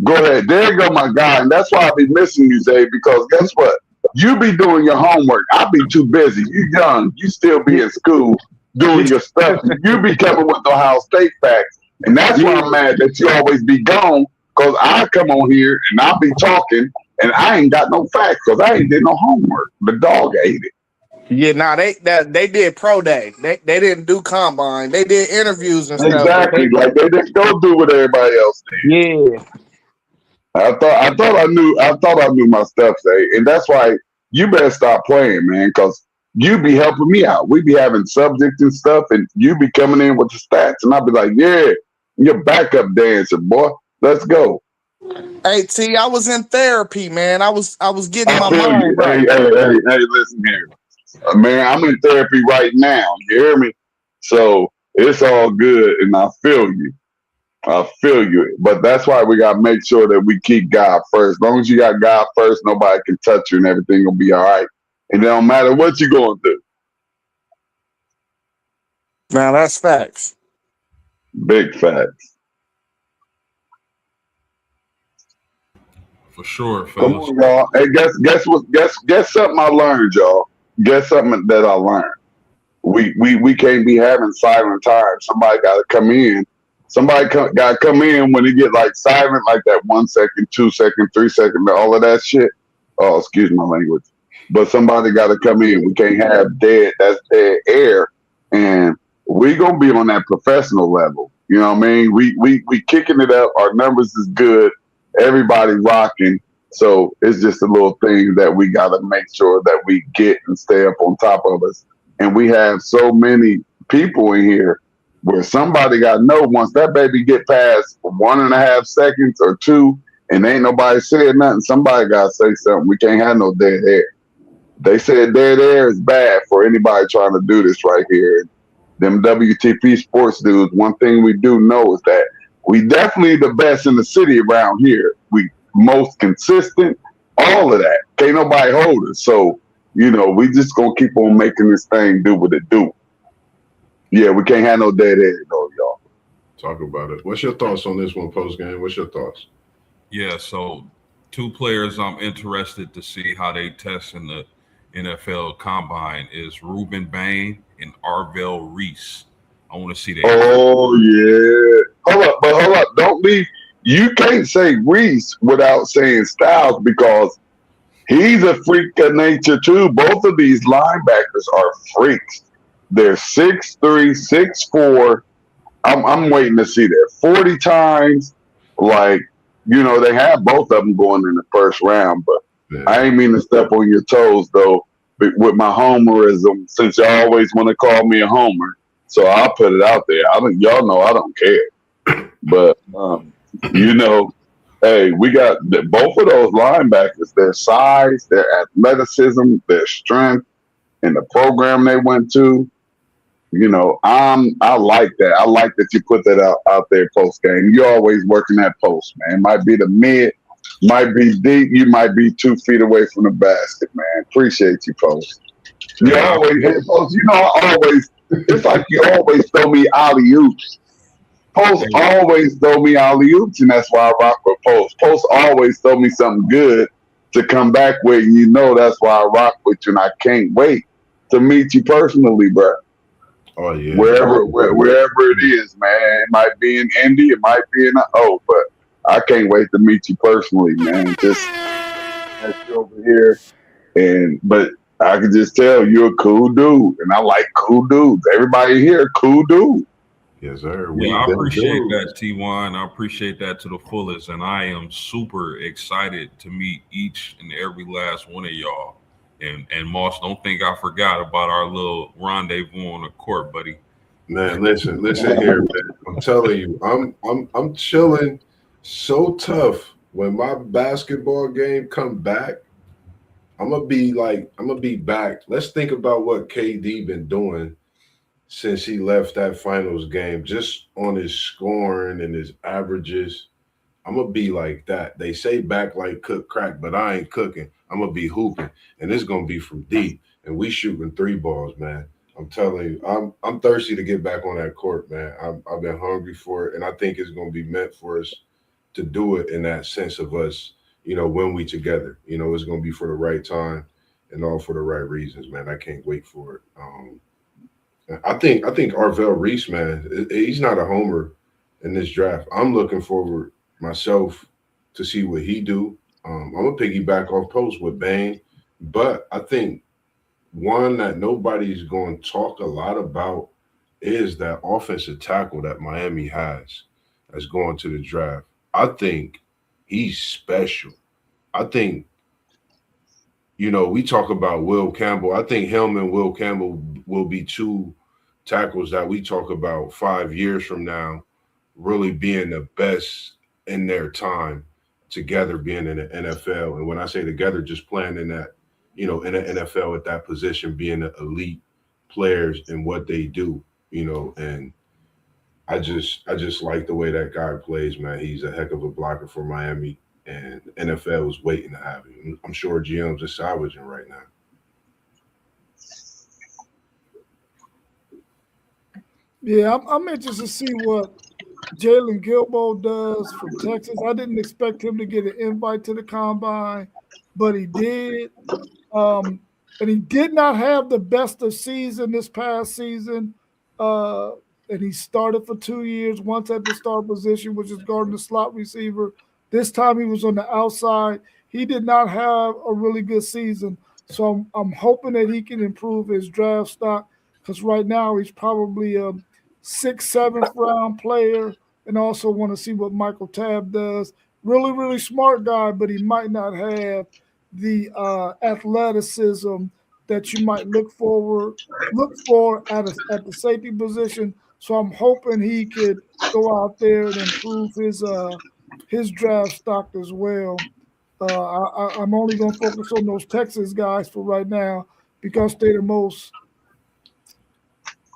Go ahead. There you go, my guy. And that's why I be missing you, Zay, because guess what? You be doing your homework. I be too busy. You young. You still be in school doing your stuff. You be coming with the Ohio State facts. And that's why I'm mad that you always be gone, because I come on here and I be talking and I ain't got no facts because I ain't did no homework. The dog ate it. Yeah, they did pro day. They didn't do combine. They did interviews and stuff. Exactly. Like they didn't go do what everybody else did. Yeah. I thought I knew my stuff, Zay, and that's why you better stop playing, man, because you be helping me out. We be having subjects and stuff, and you be coming in with the stats, and I'll be like, yeah, you're backup dancer, boy. Let's go. Hey T, I was in therapy, man. I was getting I my feel mind you. right. Hey, listen here. Man, I'm in therapy right now. You hear me? So it's all good, and I feel you. But that's why we gotta make sure that we keep God first. As long as you got God first, nobody can touch you, and everything will be all right. And it don't matter what you're gonna do. Now that's facts. Big facts. For sure, Come fellas. on, y'all. Hey, guess something I learned, y'all. Guess something that I learned. We can't be having silent time. Somebody got to come in. Somebody got to come in when it get like silent, like that 1 second, 2 second, 3 second, all of that shit. Oh, excuse my language. But somebody got to come in. We can't have that's dead air. And we gonna be on that professional level. You know what I mean? We kicking it up. Our numbers is good. Everybody rocking. So it's just a little thing that we gotta make sure that we get and stay up on top of us. And we have so many people in here where somebody got to know once that baby get past 1.5 seconds or 2 and ain't nobody said nothing, somebody got to say something. We can't have no dead air. They said dead air is bad for anybody trying to do this right here. Them WTP sports dudes, one thing we do know is that we definitely the best in the city around here. We most consistent, all of that. Can't nobody hold us. So, we just gonna keep on making this thing do what it do. Yeah, we can't have no dead air though, y'all. Talk about it. What's your thoughts on this one, post game? What's your thoughts? Yeah, so 2 players I'm interested to see how they test in the NFL Combine is Ruben Bain and Arvell Reese. I want to see that. Oh yeah. Hold up. Don't leave. You can't say Reese without saying Styles because he's a freak of nature too. Both of these linebackers are freaks. They're 6'3", 6'4". I'm waiting to see that 40 times. Like, they have both of them going in the first round. But yeah. I ain't mean to step on your toes though. With my homerism, since y'all always want to call me a homer, so I'll put it out there. Y'all know I don't care. But hey, we got both of those linebackers. Their size, their athleticism, their strength, and the program they went to. I like that. I like that you put that out there post game. You're always working that post, man. Might be the mid, might be deep. You might be 2 feet away from the basket, man. Appreciate you, post. You always, post. It's like you always throw me alley oops. Post always throw me alley oops, and that's why I rock with Post. Post always throw me something good to come back with, and that's why I rock with you, and I can't wait to meet you personally, bro. Oh yeah. Wherever it is, man. It might be in Indy, it might be in but I can't wait to meet you personally, man. Just you over here But I can just tell you're a cool dude, and I like cool dudes. Everybody here, cool dude. Yes, sir. Yeah, I them appreciate dudes. that, T1. I appreciate that to the fullest, and I am super excited to meet each and every last one of y'all. And Moss, don't think I forgot about our little rendezvous on the court, buddy. Man, listen here, man. I'm telling you, I'm chilling so tough. When my basketball game come back, I'm gonna be back. Let's think about what KD been doing since he left that finals game, just on his scoring and his averages. I'm gonna be like that. They say back like cook crack, but I ain't cooking. I'm gonna be hooping, and it's gonna be from deep. And we shooting three balls, man. I'm telling you, I'm thirsty to get back on that court, man. I've been hungry for it, and I think it's gonna be meant for us to do it in that sense of us, when we together. It's gonna be for the right time and all for the right reasons, man. I can't wait for it. I think Arvell Reese, man, he's not a homer in this draft. I'm looking forward myself to see what he do. I'm gonna piggyback off post with Bane, but I think one that nobody's going to talk a lot about is that offensive tackle that Miami has that's going to the draft. I think he's special. I think, we talk about Will Campbell. I think him and Will Campbell will be two tackles that we talk about 5 years from now, really being the best in their time together, being in the NFL. And when I say together, just playing in that, in the NFL at that position, being the elite players in what they do, and I just like the way that guy plays, man. He's a heck of a blocker for Miami, and NFL is waiting to have him. I'm sure GM's are salvaging right now. Yeah, I'm interested to see what Jalen Gilbo does from Texas. I didn't expect him to get an invite to the combine, but he did. And he did not have the best of season this past season. And he started for 2 years, once at the star position, which is guarding the slot receiver. This time he was on the outside. He did not have a really good season. So I'm hoping that he can improve his draft stock, because right now he's probably a 6th, 7th round player, and also want to see what Michael Tabb does. Really, really smart guy, but he might not have the athleticism that you might look for at the safety position. So I'm hoping he could go out there and improve his draft stock as well. I'm only going to focus on those Texas guys for right now, because they're the most,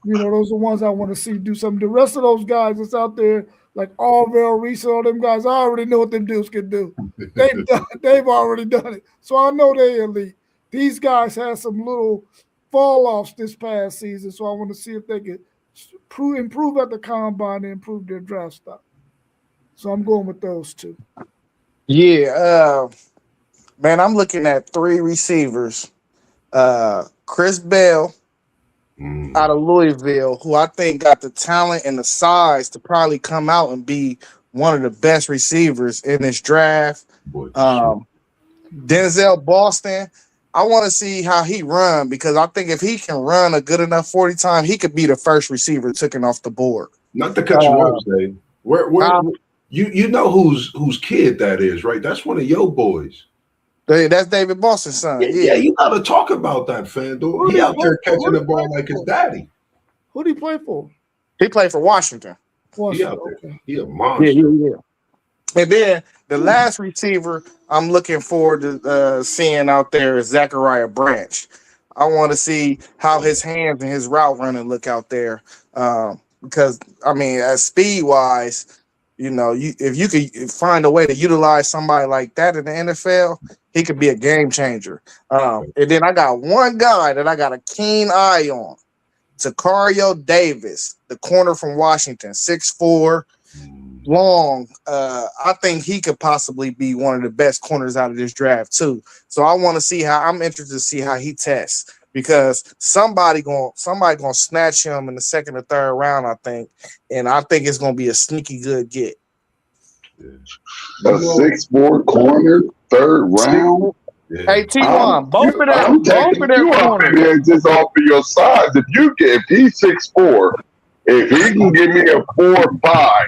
those are the ones I want to see do something. The rest of those guys that's out there, like Arvell Reese, all them guys, I already know what them dudes can do. They've already done it. So I know they're elite. These guys had some little fall offs this past season, so I want to see if they could improve at the combine and improve their draft stock. So I'm going with those two. Yeah, man, I'm looking at 3 receivers. Chris Bell out of Louisville, who I think got the talent and the size to probably come out and be one of the best receivers in this draft. Denzel Boston, I want to see how he run, because I think if he can run a good enough 40 time, he could be the first receiver taken off the board. Not to cut you off, Dave. Where you know whose kid that is, right? That's one of your boys. That's David Boston's son. Yeah, you got to talk about that, FanDuel. He out there catching the ball like his daddy. Who did he play for? He played for Washington. He out there. He a monster. Yeah. And then the last receiver I'm looking forward to seeing out there is Zachariah Branch. I want to see how his hands and his route running look out there, because, I mean, as speed-wise, if you could find a way to utilize somebody like that in the NFL, he could be a game changer. And then I got one guy that I got a keen eye on, Tacario Davis, the corner from Washington, 6'4", long. I think he could possibly be one of the best corners out of this draft too. So I'm interested to see how he tests, because somebody gonna snatch him in the 2nd or 3rd round, I think, and I think it's gonna be a sneaky good get. A 6'4" corner, 3rd round. Yeah. Hey T1, both of I'm their taking you up in corners. there just off of your size. If he's 6'4", if he can give me a 4'5"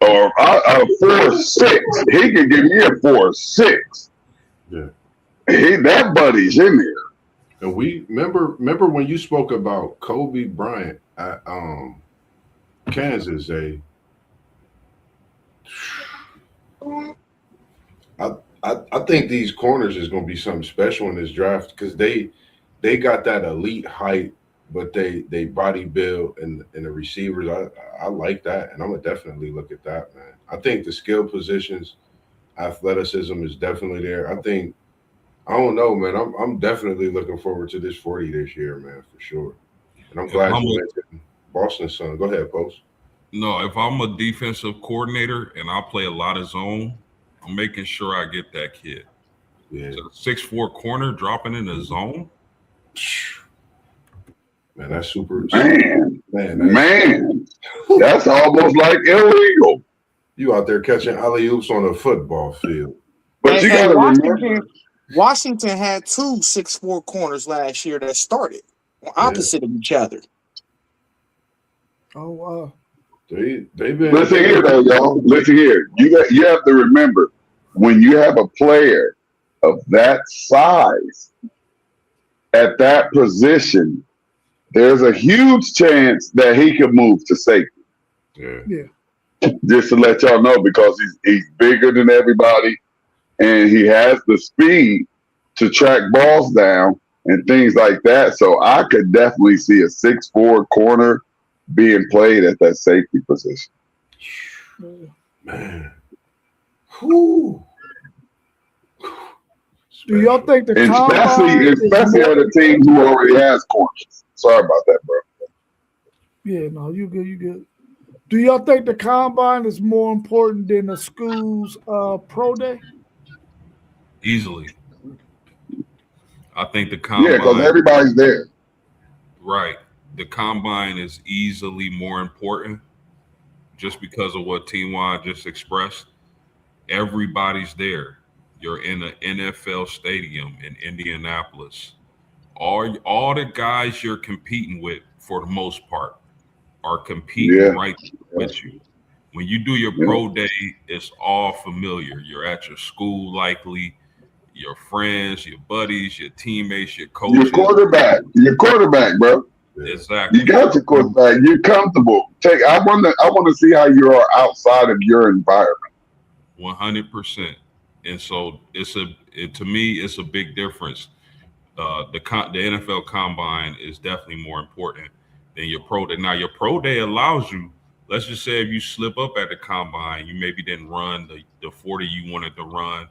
or a 4'6", he can give me a 4'6". Yeah. That buddy's in there. And we remember when you spoke about Kobe Bryant at Kansas, I think these corners is going to be something special in this draft because they got that elite height, but they body build and the receivers. I like that, and I'm gonna definitely look at that, man. I think the skill positions, athleticism is definitely there. I don't know, man. I'm definitely looking forward to this 40 this year, man, for sure. And I'm glad you mentioned Boston's son. Go ahead, Post. No, if I'm a defensive coordinator and I play a lot of zone, I'm making sure I get that kid. Yeah. So 6'4" corner dropping in the zone. Man, that's super. Man, that's almost like illegal. You out there catching alley-oops on a football field. But you got to remember. Washington had 2 6'4" corners last year that started opposite of each other. Oh wow. They've been. Listen here, though, y'all. Listen here. You have to remember when you have a player of that size at that position, there's a huge chance that he could move to safety. Yeah. Just to let y'all know, because he's bigger than everybody, and he has the speed to track balls down and things like that. So I could definitely see a 6'4" corner being played at that safety position. Man. Whew. Do y'all think the especially on the team who already has corners? Sorry about that, bro. Yeah, no, you good, you good. Do y'all think the combine is more important than the school's pro day? Easily. I think the combine. Yeah, because everybody's there. Right. The combine is easily more important just because of what T1 just expressed. Everybody's there. You're in an NFL stadium in Indianapolis. All the guys you're competing with, for the most part, are competing right with you. When you do your pro day, it's all familiar. You're at your school, likely, your friends, your buddies, your teammates, your coaches. Your quarterback, bro. Exactly. You got your quarterback. You're comfortable. I want to see how you are outside of your environment. 100%. And so to me, it's a big difference. The NFL combine is definitely more important than your pro day. Now, your pro day allows you, let's just say if you slip up at the combine, you maybe didn't run the 40 you wanted to run,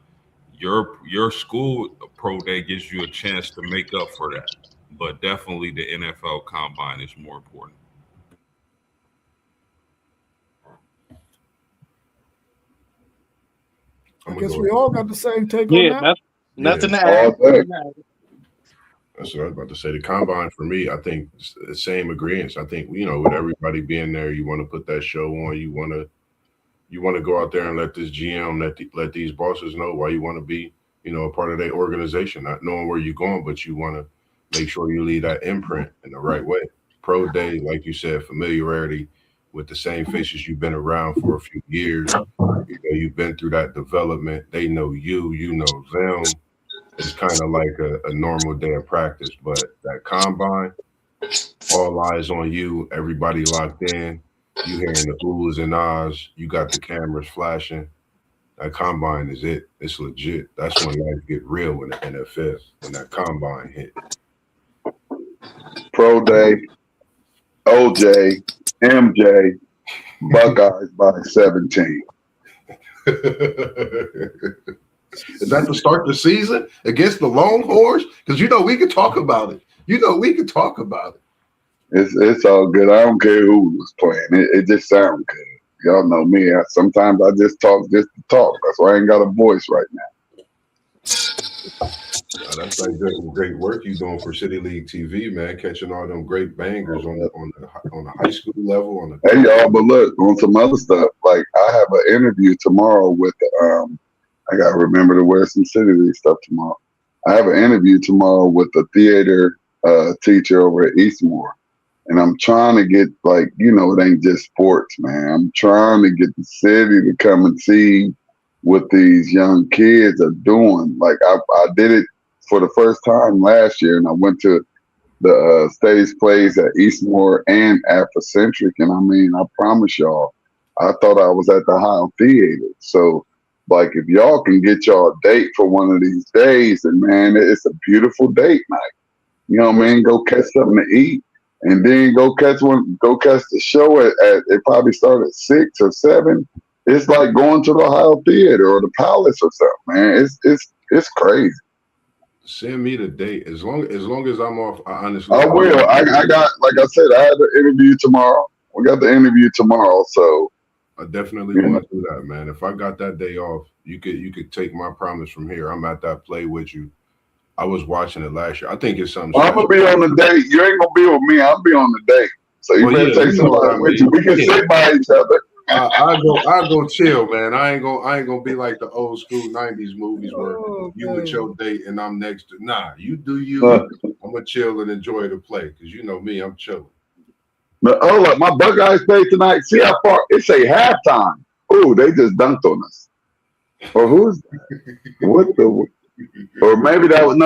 your school pro day gives you a chance to make up for that. But definitely the NFL combine is more important. I guess we all got the same take on that. Nothing to add. That's what I was about to say. The combine for me, I think it's the same agreements. I think, with everybody being there, you want to put that show on. You want to go out there and let this GM, let these bosses know why you want to be, a part of their organization, not knowing where you're going, but you want to make sure you leave that imprint in the right way. Pro day, like you said, familiarity with the same faces you've been around for a few years. You've been through that development. They know you know them. It's kind of like a normal day of practice, but that combine, all eyes on you, everybody locked in. You hearing the oohs and ahs. You got the cameras flashing. That combine is it. It's legit. That's when life get real in the NFL, when that combine hit. Pro day, OJ, MJ, Buckeyes by 17. Is that to start the season against the Longhorns? Because we can talk about it. We can talk about it. It's all good. I don't care who was playing. It just sounds good. Y'all know me. Sometimes I just talk just to talk. That's why I ain't got a voice right now. That's like great work you doing for City League TV, man. Catching all them great bangers on the high school level. Hey y'all, but look, on some other stuff. Like I have an interview tomorrow with I gotta remember to wear some City League stuff tomorrow. I have an interview tomorrow with a theater teacher over at Eastmore. And I'm trying to get, like, it ain't just sports, man. I'm trying to get the city to come and see what these young kids are doing. Like, I did it for the first time last year, and I went to the stage plays at Eastmore and Afrocentric. And I mean, I promise y'all, I thought I was at the Ohio Theater. So, like, if y'all can get y'all a date for one of these days, and man, it's a beautiful date night. You know what I mean? Go catch something to eat. And then go catch the show at it probably started at 6 or 7. It's like going to the Ohio Theater or the Palace or something, man. It's crazy. Send me the date. As long as I'm off, I honestly I will. I got, like I said, I had the interview tomorrow. We got the interview tomorrow, so I definitely want to do that, man. If I got that day off, you could take my promise from here. I'm at that play with you. I was watching it last year. I think it's something. I'm gonna be on the date. You ain't gonna be with me. I'll be on the date. So you better take somebody with you. We can sit by each other. I go chill, man. I ain't gonna be like the old school '90s movies where you with your date and I'm next to. Nah, you do you. I'm gonna chill and enjoy the play because you know me, I'm chilling. But hold up, my Buckeyes play tonight. See how far it's a halftime. Ooh, they just dunked on us. Or who's what the? Or maybe that was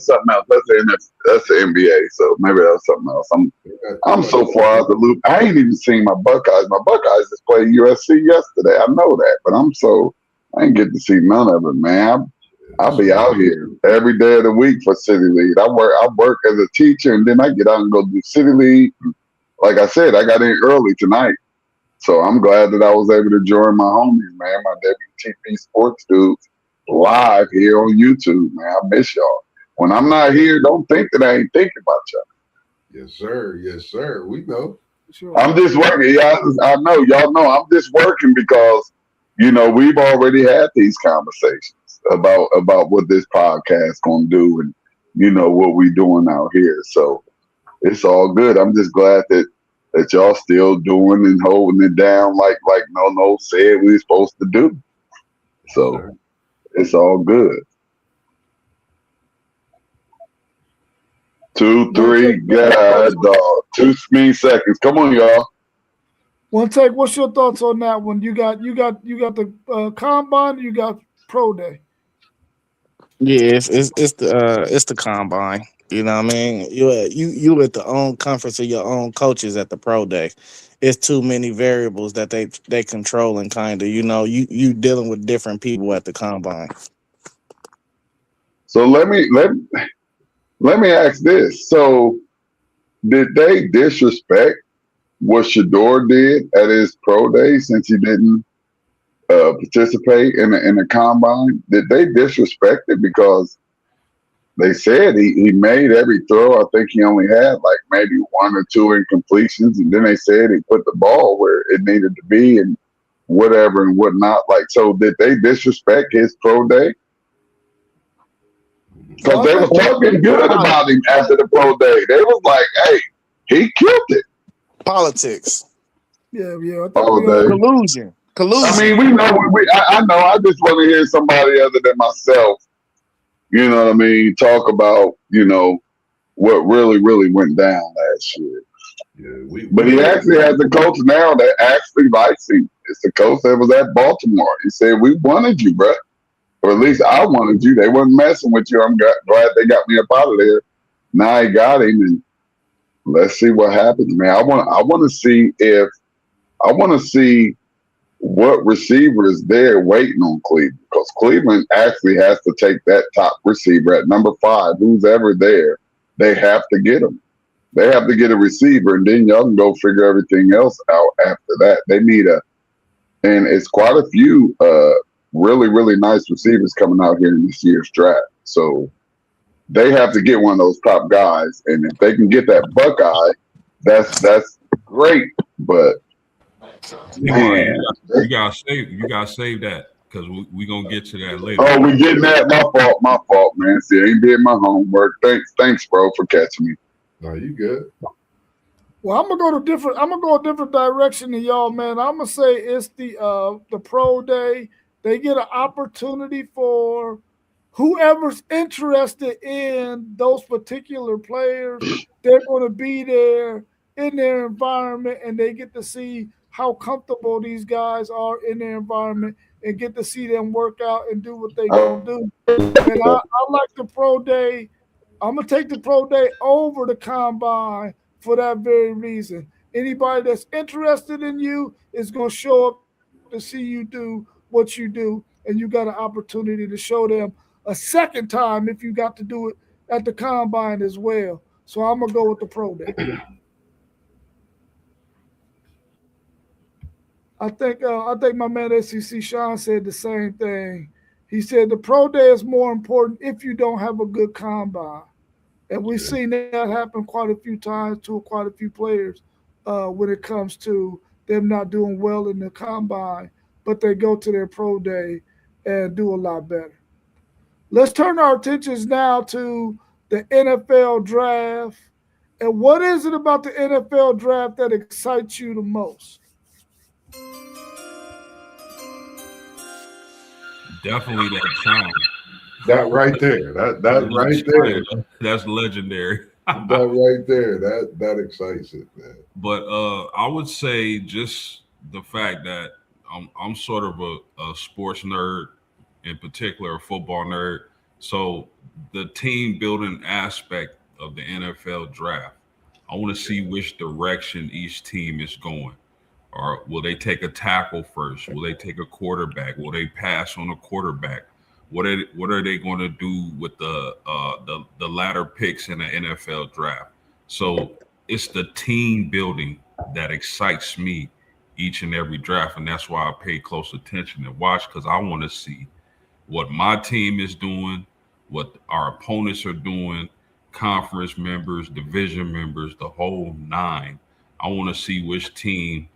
something else. That's the NBA. So maybe that was something else. I'm so far out the loop. I ain't even seen my Buckeyes. My Buckeyes just played USC yesterday. I know that, but I ain't get to see none of it, man. I'll be out here every day of the week for City League. I work as a teacher, and then I get out and go do City League. Like I said, I got in early tonight, so I'm glad that I was able to join my homies, man. My WTP sports dudes. Live here on YouTube, man. I miss y'all. When I'm not here, don't think that I ain't thinking about y'all. Yes, sir. Yes, sir. We know. Sure. I'm just working. I know. Y'all know I'm just working because, we've already had these conversations about what this podcast gonna do and, what we doing out here. So it's all good. I'm just glad that y'all still doing and holding it down like No said we were supposed to do. So. Sure. It's all good. 2, 3, God, dog. 2 seconds. Come on, y'all. One take. What's your thoughts on that one? You got the combine. You got pro day. Yeah, it's the combine. You know what I mean? You at the own conference of your own coaches at the pro day. It's too many variables that they control and kind of you dealing with different people at the combine. So let me ask this. So did they disrespect what Shador did at his pro day since he didn't participate in the combine? Did they disrespect it because they said he made every throw? I think he only had like maybe 1 or 2 incompletions, and then they said he put the ball where it needed to be and whatever and whatnot. Like, so did they disrespect his pro day? Because they was talking good about him after the pro day. They was like, "Hey, he killed it." Politics. Yeah. Collusion. I mean, we know. I know. I just want to hear somebody other than myself. You know what I mean? Talk about what really went down last year. Yeah, but he actually has a coach now that actually likes him. It's the coach that was at Baltimore. He said, "We wanted you, bro. Or at least I wanted you. They weren't messing with you. I'm glad they got me up out of there." Now I got him, and let's see what happens, man. I want to see what receiver is there waiting on Cleveland, because Cleveland actually has to take that top receiver at number 5, who's ever there. They have to get him. They have to get a receiver, and then y'all can go figure everything else out after that. They need and it's quite a few really nice receivers coming out here in this year's draft. So they have to get one of those top guys, and if they can get that Buckeye, that's great. But man, you gotta save that because we gonna get to that later. Oh, we getting that? My fault, man. See, I ain't did my homework. Thanks, bro, for catching me. No, you good. Well, I'm gonna go a different direction than y'all, man. I'm gonna say it's the pro day. They get an opportunity for whoever's interested in those particular players, they're going to be there in their environment and they get to see how comfortable these guys are in their environment and get to see them work out and do what they're going to do. And I like the pro day. I'm going to take the pro day over the combine for that very reason. Anybody that's interested in you is going to show up to see you do what you do, and you got an opportunity to show them a second time if you got to do it at the combine as well. So I'm gonna go with the pro day. I think my man SEC Sean said the same thing. He said the pro day is more important if you don't have a good combine, and we've Yeah. seen that happen quite a few times to quite a few players when it comes to them not doing well in the combine, but they go to their pro day and do a lot better. Let's turn our attentions now to the NFL draft. And what is it about the NFL draft that excites you the most? Definitely that sound. That right there. That Little right there. China, that's legendary. That right there. That excites it, man. But I would say just the fact that I'm sort of a sports nerd, in particular a football nerd. So the team building aspect of the NFL draft, I want to see which direction each team is going. Or will they take a tackle first? Will they take a quarterback? Will they pass on a quarterback? What are they going to do with the latter picks in the NFL draft? So it's the team building that excites me each and every draft, and that's why I pay close attention and watch because I want to see what my team is doing, what our opponents are doing, conference members, division members, the whole nine. I want to see which team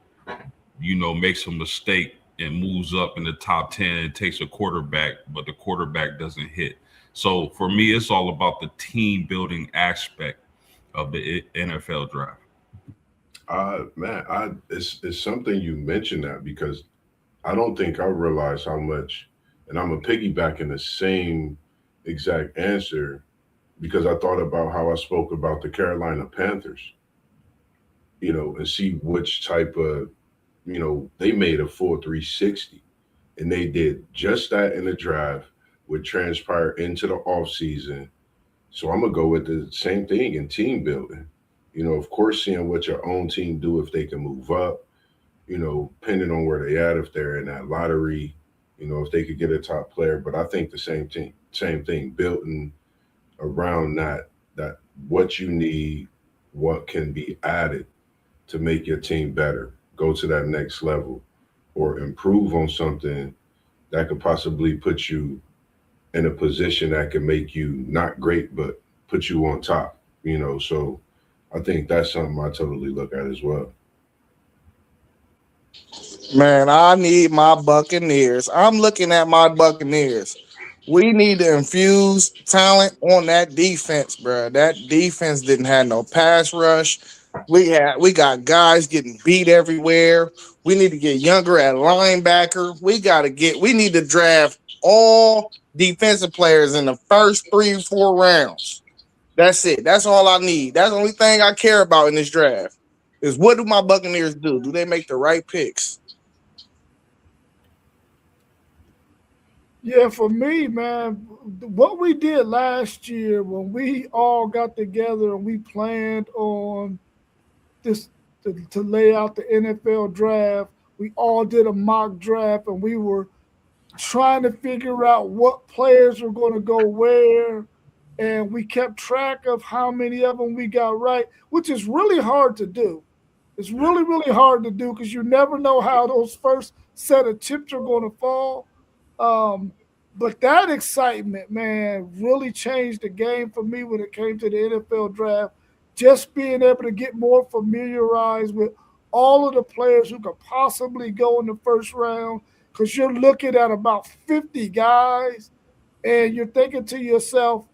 makes a mistake and moves up in the top 10 and takes a quarterback, but the quarterback doesn't hit. So for me, it's all about the team building aspect of the NFL draft. Man, it's something you mentioned that because I don't think I realized how much, and I'm a piggyback in the same exact answer because I thought about how I spoke about the Carolina Panthers, and see which type of, they made a full 360 and they did just that in the draft would transpire into the off season. So I'm gonna go with the same thing in team building. Of course, seeing what your own team do if they can move up, depending on where they at, if they're in that lottery, if they could get a top player. But I think the same thing, building around that what you need, what can be added to make your team better, go to that next level, or improve on something that could possibly put you in a position that can make you not great, but put you on top. So I think that's something I totally look at as well. Man, I need my Buccaneers. I'm looking at my Buccaneers. We need to infuse talent on that defense, bro. That defense didn't have no pass rush. We got guys getting beat everywhere. We need to get younger at linebacker. We need to draft all defensive players in the first 3 or 4 rounds. That's it. That's all I need. That's the only thing I care about in this draft. Is what do my Buccaneers do? Do they make the right picks? Yeah, for me, man, what we did last year when we all got together and we planned on this to lay out the NFL draft, we all did a mock draft and we were trying to figure out what players were going to go where. And we kept track of how many of them we got right, which is really hard to do. It's really, really hard to do because you never know how those first set of chips are going to fall. Um, but that excitement, man, really changed the game for me when it came to the NFL draft. Just being able to get more familiarized with all of the players who could possibly go in the first round because you're looking at about 50 guys and you're thinking to yourself,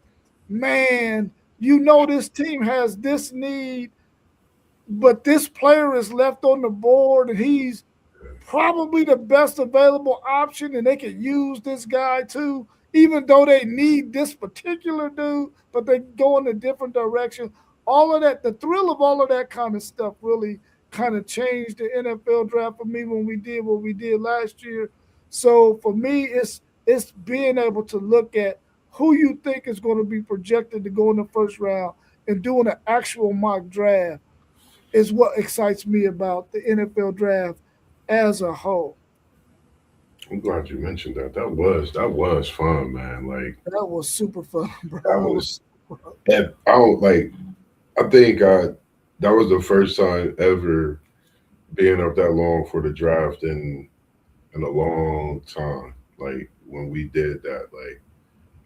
man, this team has this need, but this player is left on the board and he's probably the best available option and they could use this guy too. even though they need this particular dude, but they go in a different direction. All of that, the thrill of all of that kind of stuff really kind of changed the NFL draft for me when we did what we did last year. So for me, it's being able to look at who you think is going to be projected to go in the first round and doing an actual mock draft is what excites me about the NFL draft as a whole. I'm glad you mentioned that. That was fun, man. Like That was super fun, that bro. was, and I don't like. I think that was the first time ever being up that long for the draft in a long time. Like when we did that, like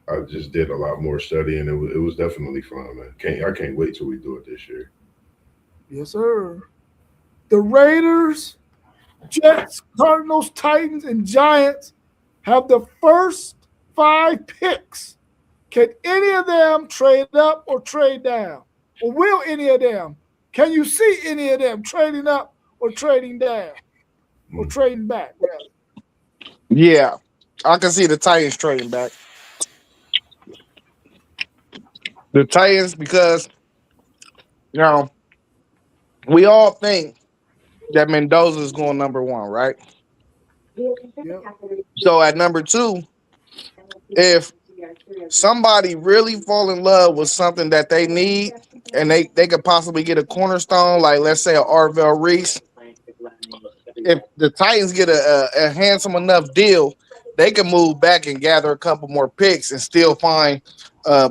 I just did a lot more studying. It was definitely fun, man. I can't wait till we do it this year. Yes, sir. The Raiders, Jets, Cardinals, Titans, and Giants have the first five picks. Can any of them trade up or trade down? Or will any of them? Can you see any of them trading up or trading down or Mm. trading back, rather? Yeah, I can see the Titans trading back. The Titans because you know we all think that Mendoza is going number one, right? Yep. So at number two, if somebody really fall in love with something that they need and they could possibly get a cornerstone, like let's say a Arvell Reese, if the Titans get a handsome enough deal, they can move back and gather a couple more picks and still find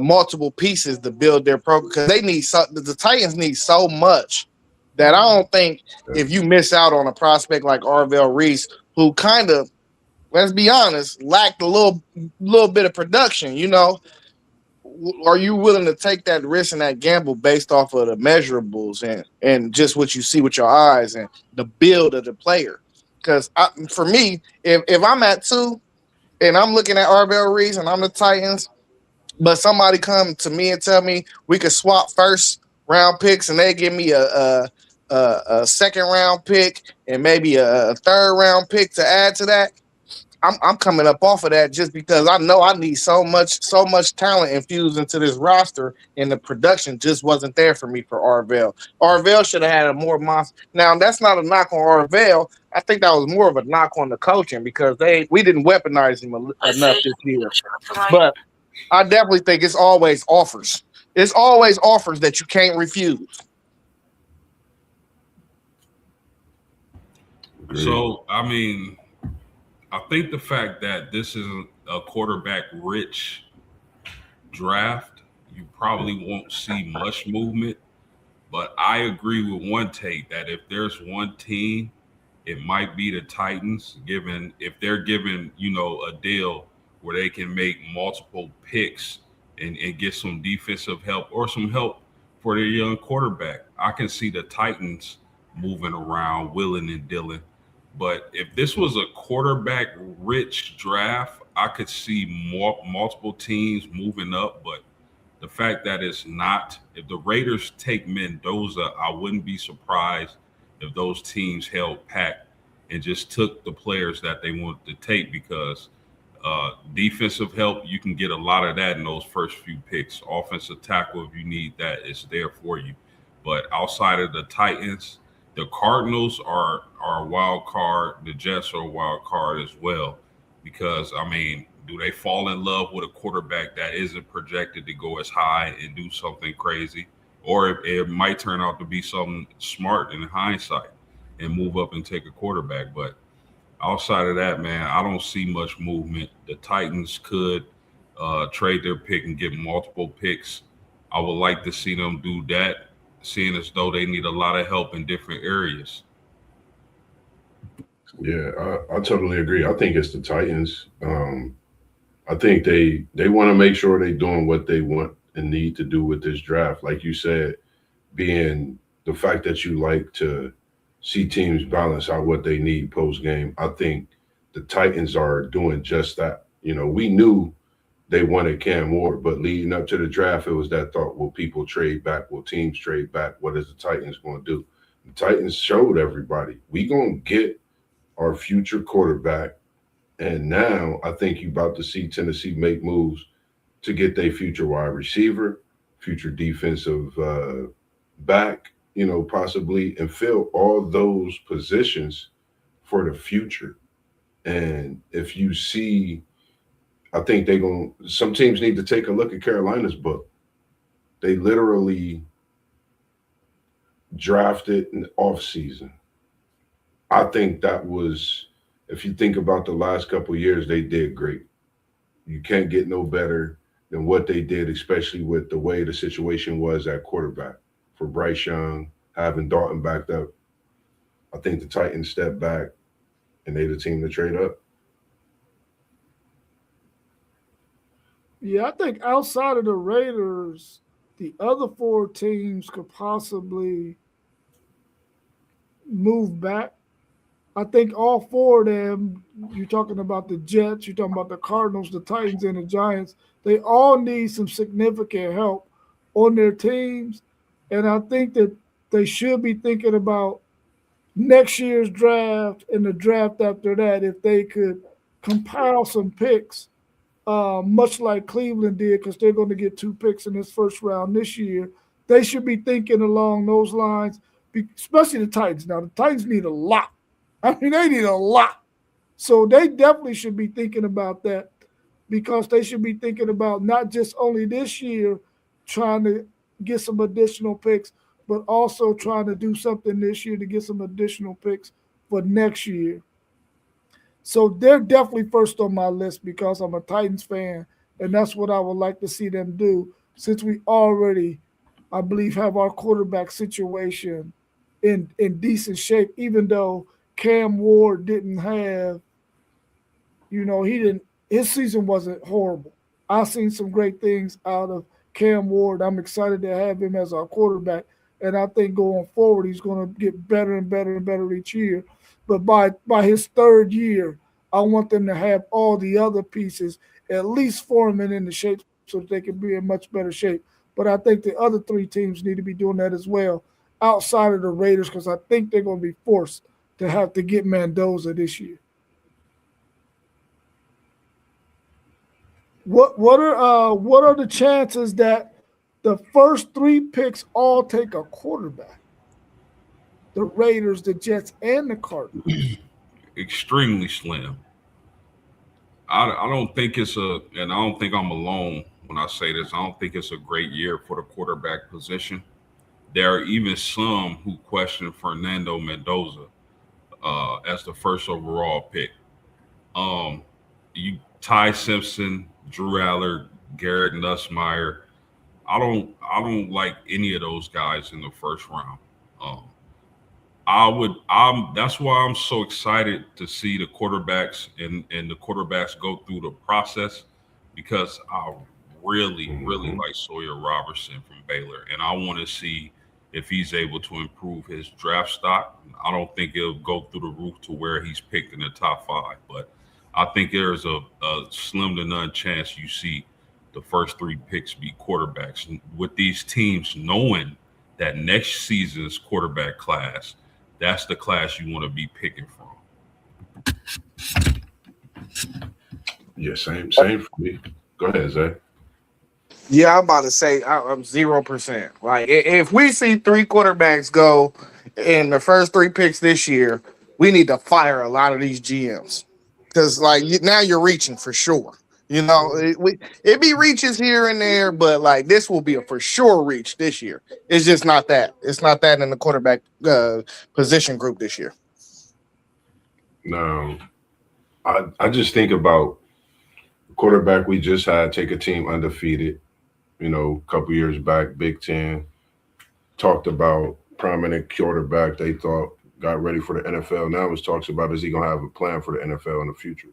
multiple pieces to build their program because they need the Titans need so much that I don't think if you miss out on a prospect like Arvell Reese, who kind of, let's be honest, lacked a little bit of production, are you willing to take that risk and that gamble based off of the measurables and just what you see with your eyes and the build of the player? Because for me, if I'm at two and I'm looking at Arvell Reese and I'm the Titans, but somebody come to me and tell me we could swap first round picks and they give me a second round pick and maybe a third round pick to add to that, I'm coming up off of that just because I know I need so much talent infused into this roster, and the production just wasn't there for me for Arvell. Arvell should have had a more monster. Now that's not a knock on Arvell. I think that was more of a knock on the coaching because we didn't weaponize him enough this year. But I definitely think it's always offers. It's always offers that you can't refuse. Agreed. So, I mean, I think the fact that this is a quarterback rich draft, you probably won't see much movement. But I agree with one take that if there's one team, it might be the Titans, given if they're given, a deal where they can make multiple picks and get some defensive help or some help for their young quarterback. I can see the Titans moving around, willing and dealing. But if this was a quarterback rich draft, I could see multiple teams moving up. But the fact that it's not, if the Raiders take Mendoza, I wouldn't be surprised if those teams held pack and just took the players that they wanted to take because defensive help, you can get a lot of that in those first few picks. Offensive tackle, if you need that, it's there for you. But outside of the Titans, the Cardinals are a wild card. The Jets are a wild card as well. Because I mean, do they fall in love with a quarterback that isn't projected to go as high and do something crazy? Or it might turn out to be something smart in hindsight and move up and take a quarterback. But outside of that, man, I don't see much movement. The Titans could trade their pick and get multiple picks. I would like to see them do that, seeing as though they need a lot of help in different areas. Yeah, I totally agree. I think it's the Titans. I think they want to make sure they're doing what they want and need to do with this draft. Like you said, being the fact that you like to see teams balance out what they need post game. I think the Titans are doing just that. We knew they wanted Cam Ward, but leading up to the draft, it was that thought: will people trade back? Will teams trade back? What is the Titans going to do? The Titans showed everybody we gonna get our future quarterback And now I think you're about to see Tennessee make moves to get their future wide receiver, future defensive back, possibly, and fill all those positions for the future. And if you see, I think some teams need to take a look at Carolina's book. They literally drafted an off season. I think that was, if you think about the last couple of years, they did great. You can't get no better than what they did, especially with the way the situation was at quarterback for Bryce Young, having Dalton backed up. I think the Titans stepped back and they the team to trade up. Yeah, I think outside of the Raiders, the other four teams could possibly move back. I think all four of them, you're talking about the Jets, you're talking about the Cardinals, the Titans, and the Giants, they all need some significant help on their teams. And I think that they should be thinking about next year's draft and the draft after that if they could compile some picks, much like Cleveland did, because they're going to get 2 picks in this first round this year. They should be thinking along those lines, especially the Titans. Now, the Titans need a lot. I mean, they need a lot. So they definitely should be thinking about that because they should be thinking about not just only this year trying to get some additional picks, but also trying to do something this year to get some additional picks for next year. So they're definitely first on my list because I'm a Titans fan, and that's what I would like to see them do since we already, I believe, have our quarterback situation in decent shape, even though Cam Ward didn't have, he didn't, his season wasn't horrible. I've seen some great things out of Cam Ward. I'm excited to have him as our quarterback. And I think going forward, he's going to get better and better and better each year. But by his third year, I want them to have all the other pieces at least forming in the shape so that they can be in much better shape. But I think the other three teams need to be doing that as well outside of the Raiders because I think they're going to be forced to have to get Mendoza this year. What are the chances that the first 3 picks all take a quarterback? The Raiders, the Jets, and the Cardinals. Extremely slim. I don't think and I don't think I'm alone when I say this. I don't think it's a great year for the quarterback position. There are even some who question Fernando Mendoza as the first overall pick. Um, you Ty Simpson, Drew Aller, Garrett Nussmeyer. I don't like any of those guys in the first round. Um, that's why I'm so excited to see the quarterbacks and the quarterbacks go through the process because I really, really Hmm. like Sawyer Robertson from Baylor. And I want to see if he's able to improve his draft stock. I don't think it'll go through the roof to where he's picked in the top 5, but I think there's a slim to none chance you see the first 3 picks be quarterbacks. And with these teams knowing that next season's quarterback class, that's the class you want to be picking from. Yeah, same for me. Go ahead, Zay. Yeah, I'm about to say I'm 0%. Like if we see 3 quarterbacks go in the first 3 picks this year, we need to fire a lot of these GMs because now you're reaching for sure. It be reaches here and there, but like this will be a for sure reach this year. It's just not that. It's not that in the quarterback position group this year. Now, I just think about the quarterback we just had take a team undefeated, a couple years back, Big Ten, talked about prominent quarterback they thought got ready for the NFL. Now it's talks about is he going to have a plan for the NFL in the future?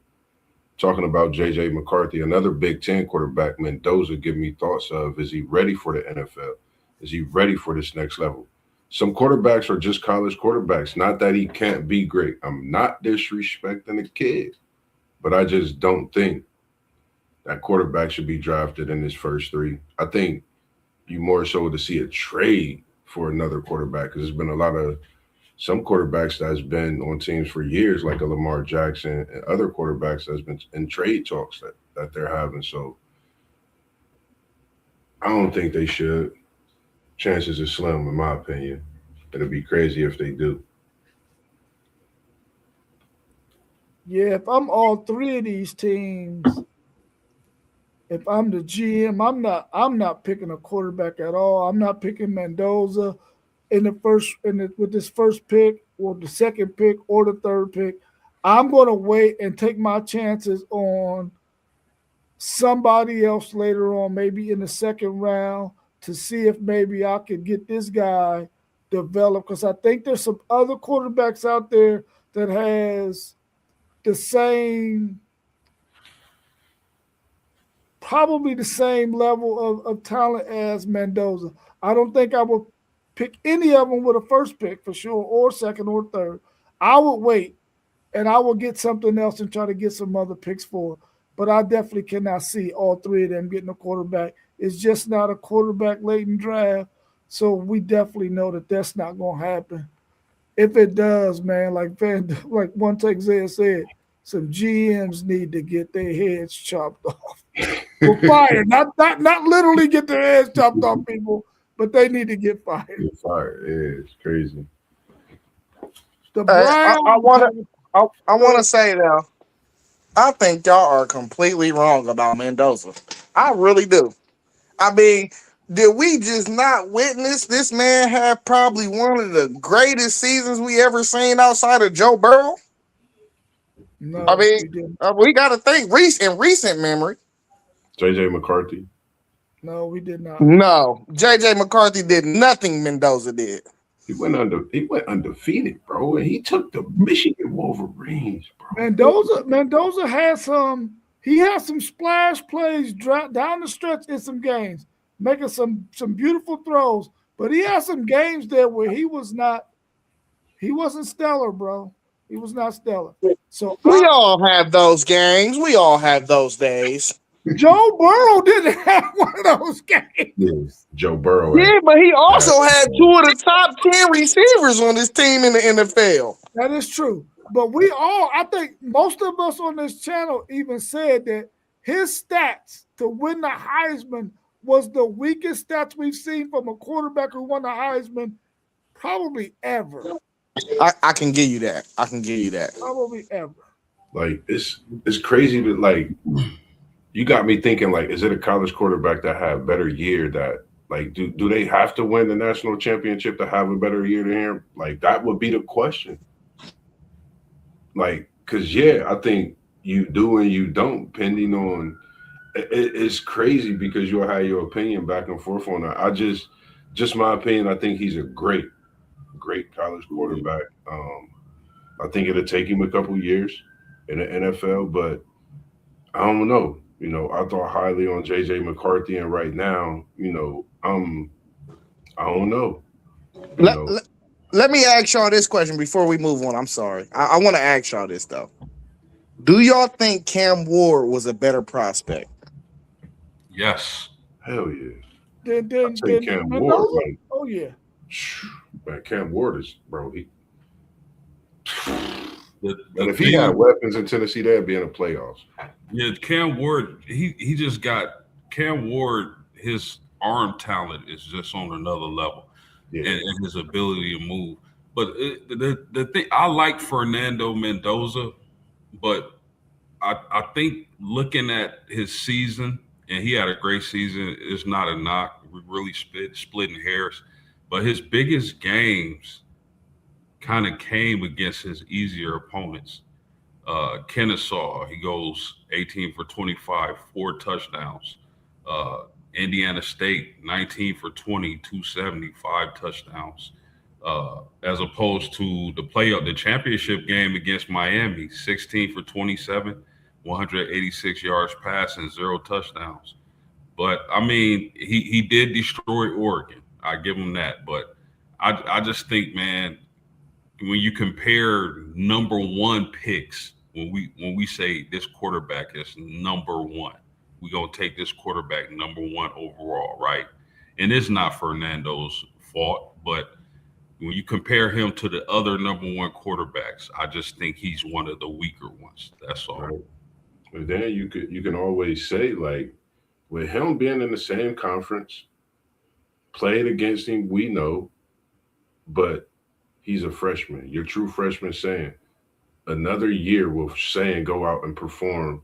Talking about J.J. McCarthy, another Big Ten quarterback, Mendoza, give me thoughts of is he ready for the NFL? Is he ready for this next level? Some quarterbacks are just college quarterbacks. Not that he can't be great. I'm not disrespecting the kid, but I just don't think that quarterback should be drafted in his first 3. I think you more so to see a trade for another quarterback because there's been a lot of some quarterbacks that's been on teams for years, like a Lamar Jackson, and other quarterbacks that's been in trade talks that they're having. So I don't think they should. Chances are slim, in my opinion. It'd be crazy if they do. Yeah, if I'm all three of these teams, if I'm the GM, I'm not picking a quarterback at all. I'm not picking Mendoza in the first with this first pick or the second pick or the third pick. I'm going to wait and take my chances on somebody else later on, maybe in the second round, to see if maybe I could get this guy developed. Because I think there's some other quarterbacks out there that has the same, probably the same level of talent as Mendoza. I don't think I would pick any of them with a first pick for sure, or second or third. I would wait and I will get something else and try to get some other picks for. But I definitely cannot see all three of them getting a quarterback. It's just not a quarterback laden draft. So we definitely know that that's not going to happen. If it does, man, like one take Zay said, some GMs need to get their heads chopped off. Well, fired. Not literally get their heads chopped off, people, but they need to get fired. Get fired. Yeah, it's crazy. The I Browns. want to. I want to say though, I think y'all are completely wrong about Mendoza. I really do. I mean, did we just not witness this man have probably one of the greatest seasons we ever seen outside of Joe Burrow? No, I mean, we didn't. we got to think in recent memory. JJ McCarthy. No, we did not. No, JJ McCarthy did nothing Mendoza did. He went undefeated, bro. And he took the Michigan Wolverines, bro. Mendoza has some. He has some splash plays down the stretch in some games, making some beautiful throws. But he has some games there where he wasn't stellar, bro. He was not stellar. So We all have those games. We all have those days. Joe Burrow didn't have one of those games. Yes. Joe Burrow. Yeah, but he also had two of the top 10 receivers on his team in the NFL. That is true. But I think most of us on this channel even said that his stats to win the Heisman was the weakest stats we've seen from a quarterback who won the Heisman probably ever. I can give you that. I can give you that. Probably ever. Like it's crazy that like you got me thinking like, is it a college quarterback that had better year that like do they have to win the national championship to have a better year than him? Like that would be the question. Like, cause yeah, I think you do and you don't, depending on. It's crazy because you'll have your opinion back and forth on that. Just my opinion. I think he's a great college quarterback. I think it'll take him a couple years in the NFL, but I don't know. You know, I thought highly on JJ McCarthy, and right now, you know, I don't know. Let me ask y'all this question before we move on. I'm sorry. I want to ask y'all this though. Do y'all think Cam Ward was a better prospect? Yes. Hell yeah. Then Cam Ward. Like, oh yeah. Man, Cam Ward is bro. And if he had weapons in Tennessee, they'd be in the playoffs. Yeah, Cam Ward, he just got Cam Ward, his arm talent is just on another level. Yeah. And his ability to move. But the thing I like Fernando Mendoza, but I think looking at his season, and he had a great season, is not a knock. We're really splitting hairs. But his biggest games kind of came against his easier opponents. Kennesaw, he goes 18 for 25, 4 touchdowns. Indiana State, 19 for 20, 270, 5 touchdowns. As opposed to the championship game against Miami, 16 for 27, 186 yards passing, 0 touchdowns. But I mean, he did destroy Oregon. I give him that. But I just think, man, when you compare number one picks, when we say this quarterback is number one, we're gonna take this quarterback number one overall, right? And it's not Fernando's fault, but when you compare him to the other number one quarterbacks, I just think he's one of the weaker ones. That's all. Right. But then you can always say, like, with him being in the same conference, played against him, we know, but he's a freshman. Your true freshman saying another year with saying go out and perform,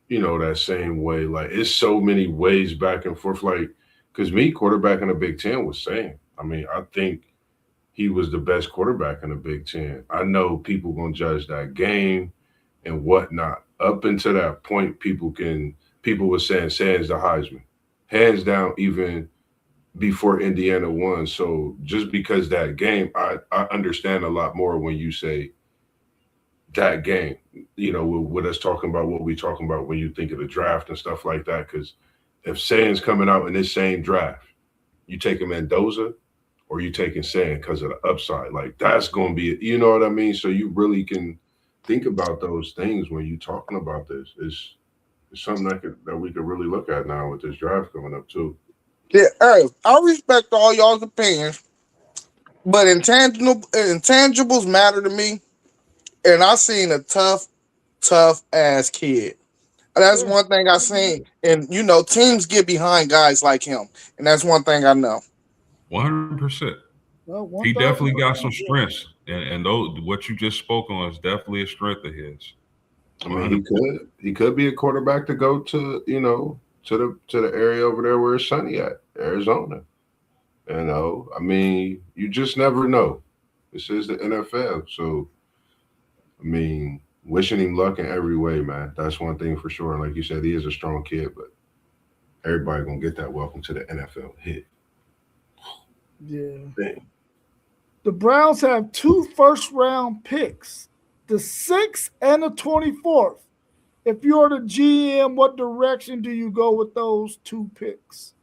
that same way. Like it's so many ways back and forth. Like, because me, quarterback in the Big Ten was saying, I mean, I think he was the best quarterback in the Big Ten. I know people gonna judge that game and whatnot. Up until that point, people were saying Sands the Heisman, hands down, even before Indiana won. So just because that game, I understand a lot more when you say that game. With us talking about what we talking about when you think of the draft and stuff like that. Because if Sands coming out in this same draft, you taking Mendoza or you taking Sand because of the upside. Like that's going to be, you know what I mean? So you really can think about those things when you talking about this. It's something that we could really look at now with this draft coming up too. Yeah, hey, I respect all y'all's opinions, but intangibles matter to me. And I seen a tough ass kid. That's Yeah. one thing I seen. And teams get behind guys like him. And that's one thing I know. 100%. Well, He definitely 1,000%. got some strengths, and those what you just spoke on is definitely a strength of his. I mean, 100%. he could be a quarterback to go to to the area over there where it's sunny at Arizona. I mean, you just never know. This is the NFL, so I mean, wishing him luck in every way, man. That's one thing for sure. And like you said, he is a strong kid, but everybody gonna get that welcome to the NFL hit. Yeah. Thing. The Browns have 2 first-round picks, the 6th and the 24th. If you're the GM, what direction do you go with those 2 picks?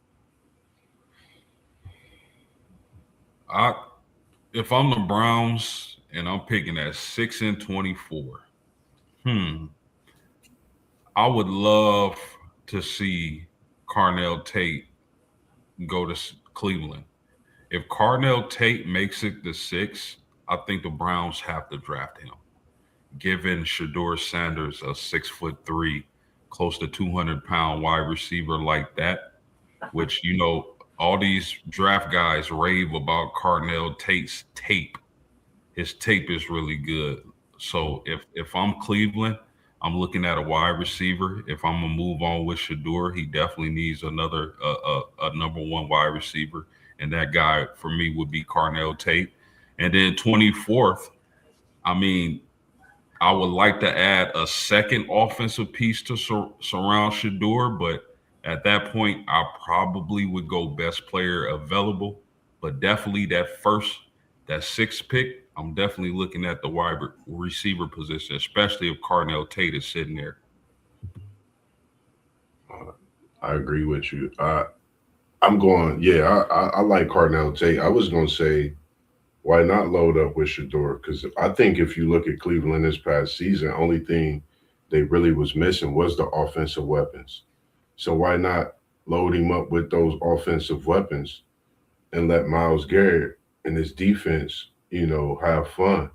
If I'm the Browns and I'm picking at 6 and 24, I would love to see Carnell Tate go to Cleveland. If Carnell Tate makes it the 6, I think the Browns have to draft him. Given Shador Sanders, a 6'3", close to 200-pound wide receiver like that, which all these draft guys rave about Carnell Tate's tape. His tape is really good. So if I'm Cleveland, I'm looking at a wide receiver. If I'm gonna move on with Shador, he definitely needs another a number one wide receiver, and that guy for me would be Carnell Tate. And then 24th, I mean, I would like to add a second offensive piece to surround Shador, but at that point, I probably would go best player available. But definitely that 6th pick, I'm definitely looking at the wide receiver position, especially if Carnell Tate is sitting there. I agree with you. I'm going. Yeah, I like Carnell Tate. I was going to say, why not load up with Shador? Because I think if you look at Cleveland this past season, only thing they really was missing was the offensive weapons. So why not load him up with those offensive weapons and let Myles Garrett and his defense, have fun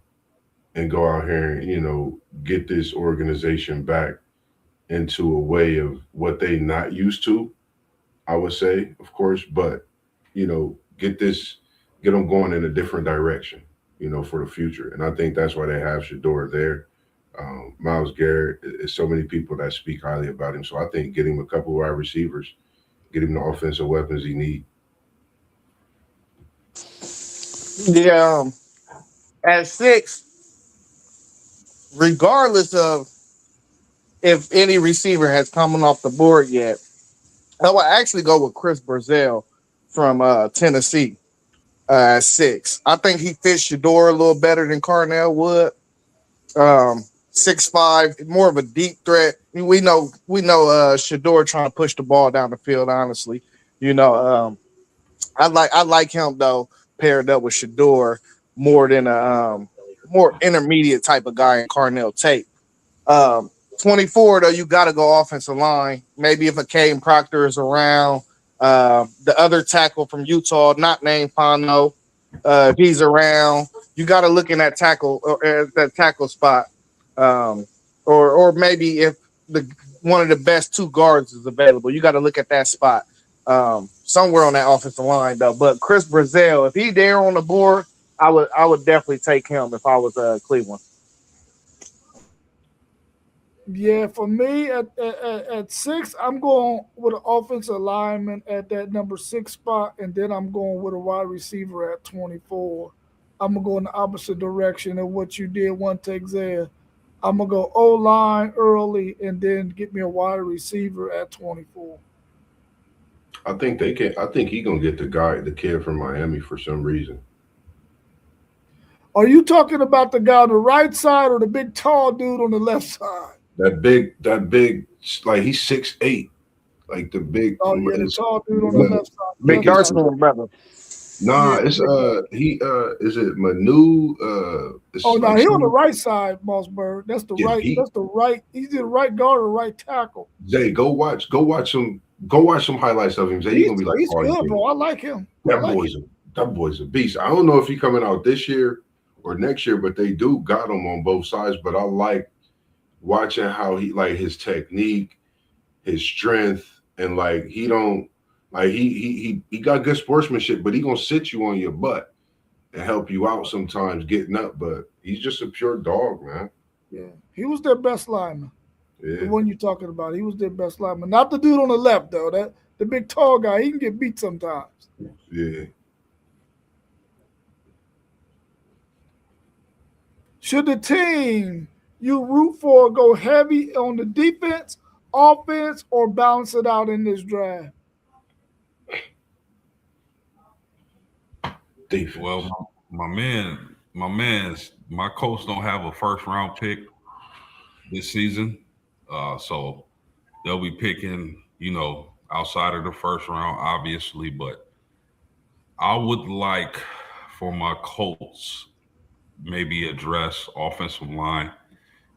and go out here and, get this organization back into a way of what they not used to, I would say, of course, but, get them going in a different direction, for the future. And I think that's why they have Shador there. Myles Garrett, is so many people that speak highly about him. So I think get him a couple wide receivers, get him the offensive weapons he needs. Yeah. At 6, regardless of if any receiver has coming off the board yet, I would actually go with Chris Brazell from Tennessee at 6. I think he fits Shador a little better than Carnell would. 6'5", more of a deep threat. We know Shador trying to push the ball down the field. Honestly, I like him though paired up with Shador more than a more intermediate type of guy in Carnell Tate. 24 though, you got to go offensive line. Maybe if a Caden Proctor is around, the other tackle from Utah, not named Fano. If he's around, you got to look in that tackle or that tackle spot, or maybe if the one of the best two guards is available, you got to look at that spot somewhere on that offensive line though. But Chris Brazil, if he there on the board, I would definitely take him if I was Cleveland. Yeah, for me at 6, I'm going with an offensive lineman at that number 6 spot, and then I'm going with a wide receiver at 24. I'm gonna go in the opposite direction of what you did one take there. I'm gonna go O line early, and then get me a wide receiver at 24. I think they can. I think he gonna get the kid from Miami for some reason. Are you talking about the guy on the right side or the big tall dude on the left side? That big, like he's 6'8", like the big. Oh yeah, the tall dude on the Look, left side. Big look his, Arsenal brother. nah, Yeah. it's he is it Manu? It's Oh no, like he on the some right side, Mossberg. That's the get right. beat. That's the right. He's the right guard or right tackle. Zay, go watch some highlights of him. Zay, you He's gonna be like, he's oh good, yeah, bro. I like him. I that like him. boy's a that boy's a beast. I don't know if he coming out this year or next year, but they do got him on both sides. But I like watching how he like his technique, his strength, and like he don't like he got good sportsmanship, but he gonna sit you on your butt and help you out sometimes getting up. But he's just a pure dog, man. Yeah, he was their best lineman. The Yeah, one you're talking about, he was their best lineman. Not the dude on the left though. That the big tall guy, he can get beat sometimes. yeah. Should the team you root for go heavy on the defense, offense, or balance it out in this draft? Defense. Well, my Colts don't have a first round pick this season, so they'll be picking, outside of the first round, obviously. But I would like for my Colts maybe address offensive line,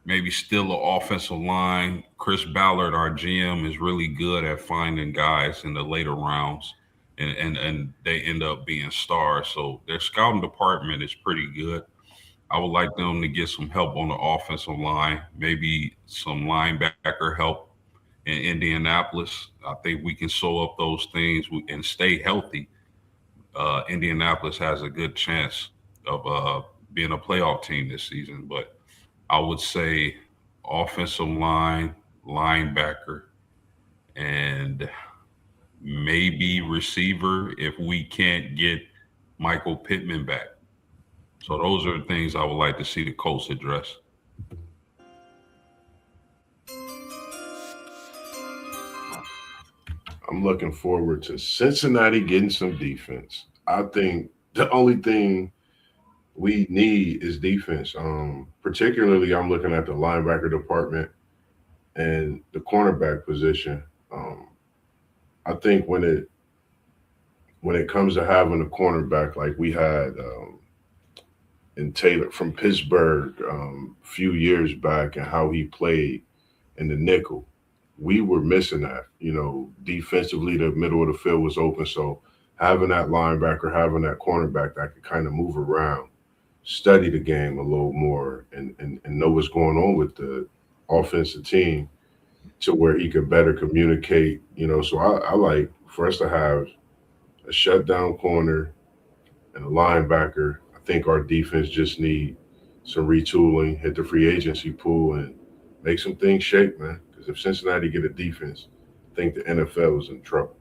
maybe still an offensive line. Chris Ballard, our GM, is really good at finding guys in the later rounds, and they end up being stars. So their scouting department is pretty good. I would like them to get some help on the offensive line, maybe some linebacker help in Indianapolis. I think we can sew up those things and stay healthy. Indianapolis has a good chance of being a playoff team this season, but I would say offensive line, linebacker, and maybe receiver if we can't get Michael Pittman back. So those are the things I would like to see the Colts address. I'm looking forward to Cincinnati getting some defense. I think the only thing we need is defense. Particularly, I'm looking at the linebacker department and the cornerback position. I think when it comes to having a cornerback like we had in Taylor from Pittsburgh a few years back and how he played in the nickel, we were missing that. Defensively, the middle of the field was open. So having that linebacker, having that cornerback that could kind of move around, study the game a little more, and know what's going on with the offensive team to where he could better communicate. So I like for us to have a shutdown corner and a linebacker. I think our defense just need some retooling, hit the free agency pool, and make some things shake, man. Because if Cincinnati get a defense, I think the NFL is in trouble.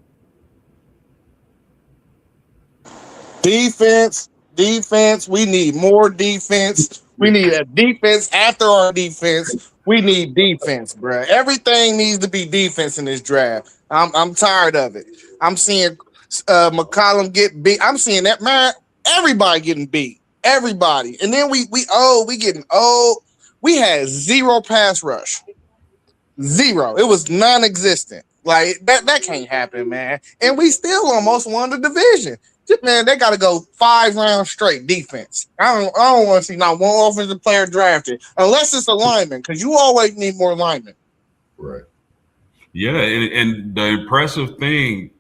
Defense, defense. We need more defense. We need a defense after our defense. We need defense, bro. Everything needs to be defense in this draft. I'm tired of it. I'm seeing McCollum get beat. I'm seeing that, man. Everybody getting beat. Everybody. And then we getting old. We had zero pass rush. Zero. It was non-existent. Like that can't happen, man. And we still almost won the division. Man, they got to go 5 rounds straight defense. I don't want to see not one offensive player drafted unless it's a lineman, because you always need more linemen. Right. Yeah, and the impressive thing,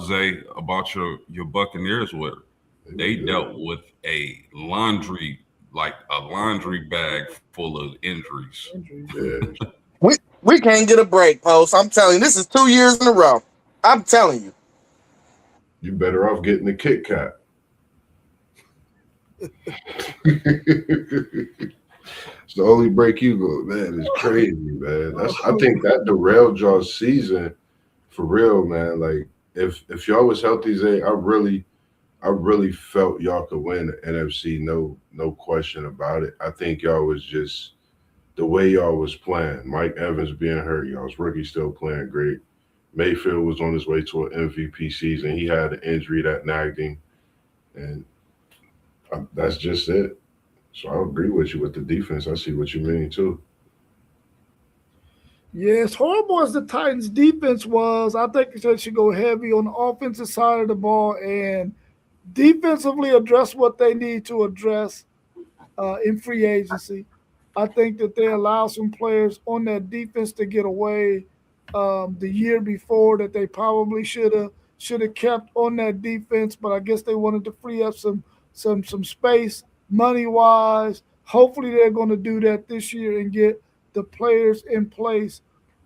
Zay, about your Buccaneers were They dealt with a laundry bag full of injuries. Injuries. Yeah, We can't get a break, Post. I'm telling you, this is 2 years in a row. I'm telling you. you better off getting the Kit Kat. It's the only break you go, man. It's crazy, man. I think that derailed y'all's season for real, man. Like if y'all was healthy, Zay, I really felt y'all could win the NFC, no question about it. I think y'all was just the way y'all was playing. Mike Evans being hurt, y'all's rookie still playing great. Mayfield was on his way to an MVP season. He had an injury that nagged him, and that's just it. So I agree with you with the defense. I see what you mean too. Yeah, as horrible as the Titans' defense was, I think they should go heavy on the offensive side of the ball and defensively address what they need to address in free agency. I think that they allow some players on that defense to get away the year before that they probably should have kept on that defense, but I guess they wanted to free up some space money wise. Hopefully, they're going to do that this year and get the players in place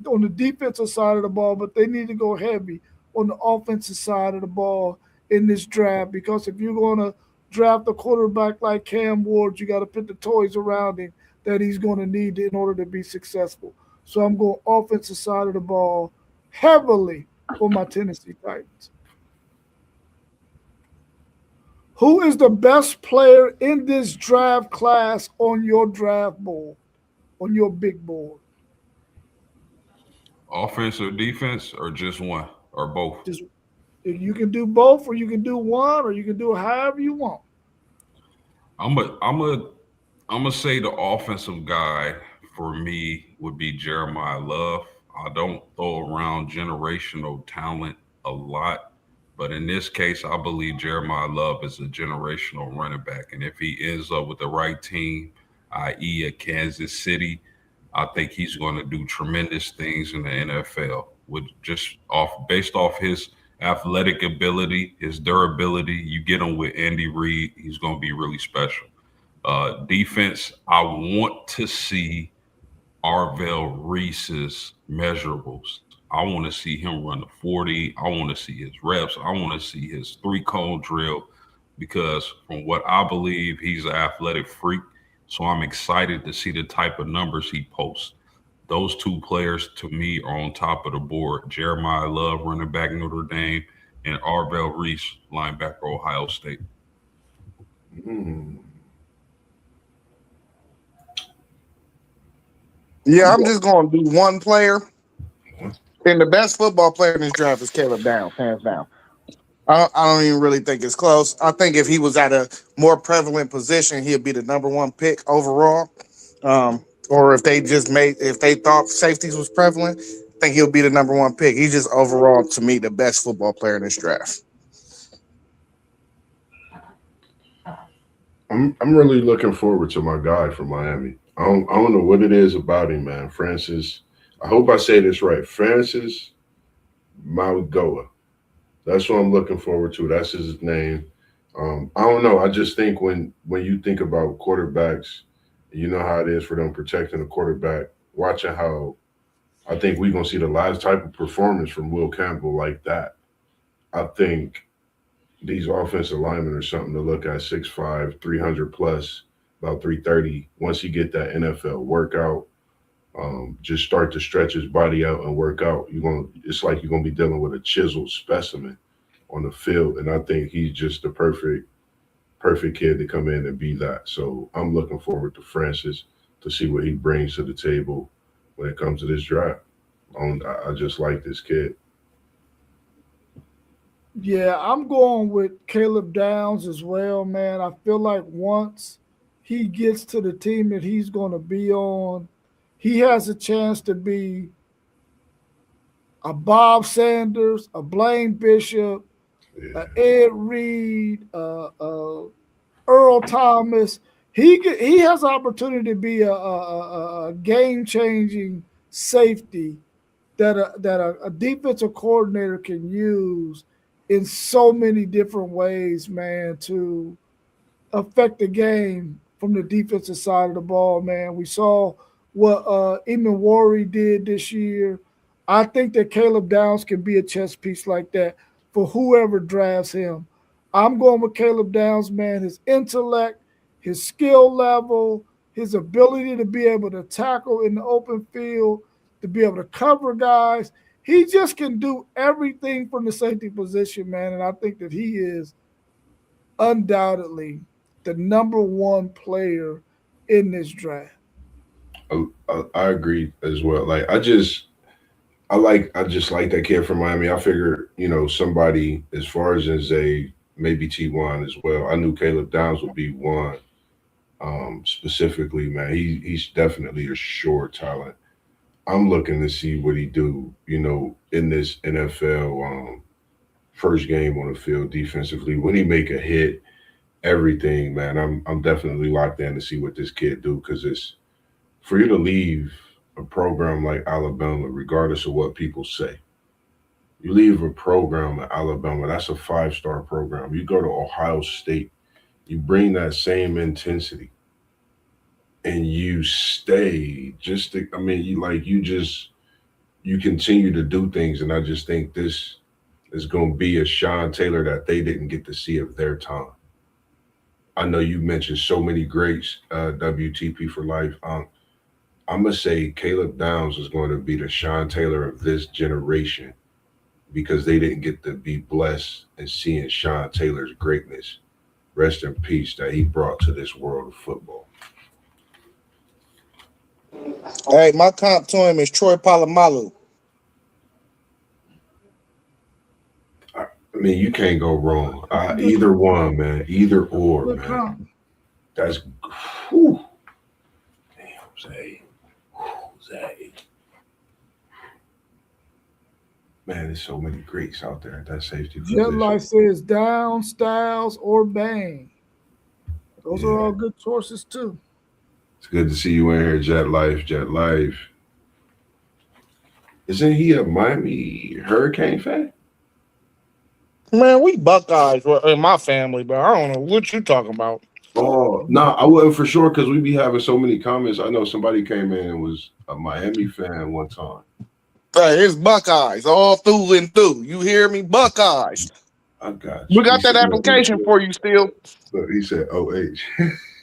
on the defensive side of the ball, but they need to go heavy on the offensive side of the ball in this draft because if you're going to draft a quarterback like Cam Ward, you got to put the toys around him that he's going to need in order to be successful. So I'm going offensive side of the ball heavily for my Tennessee Titans. Who is the best player in this draft class on your draft board, on your big board? Offense or defense, or just one, or both? Just you can do both, or you can do one, or you can do it however you want. I'm a I'm a I'm gonna say the offensive guy for me would be Jeremiah Love. I don't throw around generational talent a lot, but in this case, I believe Jeremiah Love is a generational running back, and if he ends up with the right team, i.e., a Kansas City, I think he's going to do tremendous things in the NFL. With just off based off his athletic ability, his durability, you get him with Andy Reid, he's going to be really special. Defense, I want to see Arvell Reese's measurables. I want to see him run the 40. I want to see his reps. I want to see his three cone drill because, from what I believe, he's an athletic freak. So I'm excited to see the type of numbers he posts. Those two players to me are on top of the board. Jeremiah Love, running back Notre Dame, and Arvell Reese, linebacker Ohio State. Mm. Yeah, I'm just going to do one player. And the best football player in this draft is Caleb Downs, hands down. I don't even really think it's close. I think if he was at a more prevalent position, he'd be the number one pick overall. Or if they thought safeties was prevalent, I think he'll be the number one pick. He's just overall, to me, the best football player in this draft. I'm really looking forward to my guy from Miami. I don't know what it is about him, man. Francis, I hope I say this right. Francis Mauigoa. That's what I'm looking forward to. That's his name. I don't know. I just think when you think about quarterbacks, you know how it is for them protecting the quarterback. Watching how I think we're gonna see the last type of performance from Will Campbell like that. I think these offensive linemen are something to look at. 6'5", 300 plus, about 330. Once he get that NFL workout, just start to stretch his body out and work out. It's like you're gonna be dealing with a chiseled specimen on the field, and I think he's just the perfect kid to come in and be that. So I'm looking forward to Francis to see what he brings to the table when it comes to this draft. I just like this kid. Yeah, I'm going with Caleb Downs as well, man. I feel like once he gets to the team that he's going to be on, he has a chance to be a Bob Sanders, a Blaine Bishop, Yeah, a Ed Reed, Earl Thomas. He has opportunity to be a game changing safety that a defensive coordinator can use in so many different ways, man, to affect the game from the defensive side of the ball, man. We saw what Eamon Worry did this year. I think that Caleb Downs can be a chess piece like that for whoever drafts him. I'm going with Caleb Downs, man. His intellect, his skill level, his ability to be able to tackle in the open field, to be able to cover guys. He just can do everything from the safety position, man. And I think that he is undoubtedly the number one player in this draft. I agree as well. Like I just like that kid from Miami. I figure, somebody as far as a maybe T1 as well. I knew Caleb Downs would be one. Specifically, man, he's definitely a sure talent. I'm looking to see what he do, in this NFL first game on the field defensively. When he make a hit, everything, man. I'm definitely locked in to see what this kid do, because it's for you to leave a program like Alabama, regardless of what people say. You leave a program at Alabama, that's a 5-star program. You go to Ohio State, you bring that same intensity and you stay I mean, you continue to do things. And I just think this is going to be a Sean Taylor that they didn't get to see of their time. I know you mentioned so many greats, WTP for life. I'm going to say Caleb Downs is going to be the Sean Taylor of this generation, because they didn't get to be blessed and seeing Sean Taylor's greatness. Rest in peace, that he brought to this world of football. Hey, my comp to him is Troy Polamalu. I mean, you can't go wrong. Either one, man. Either or, Good man. comp. That's whew. Damn, Zay. Zay. Man, there's so many greats out there at that safety Jet position. Life says Down, Styles, or Bang. Those are all good choices too. It's good to see you in here, Jet Life. Jet Life. Isn't he a Miami Hurricane fan? Man, we Buckeyes in my family, but I don't know what you talking about. Oh, no, I wasn't for sure, because we be having so many comments. I know somebody came in and was a Miami fan one time. Hey, it's Buckeyes all through and through. You hear me? Buckeyes. I got you. We got that application for you still. Look, he said OH.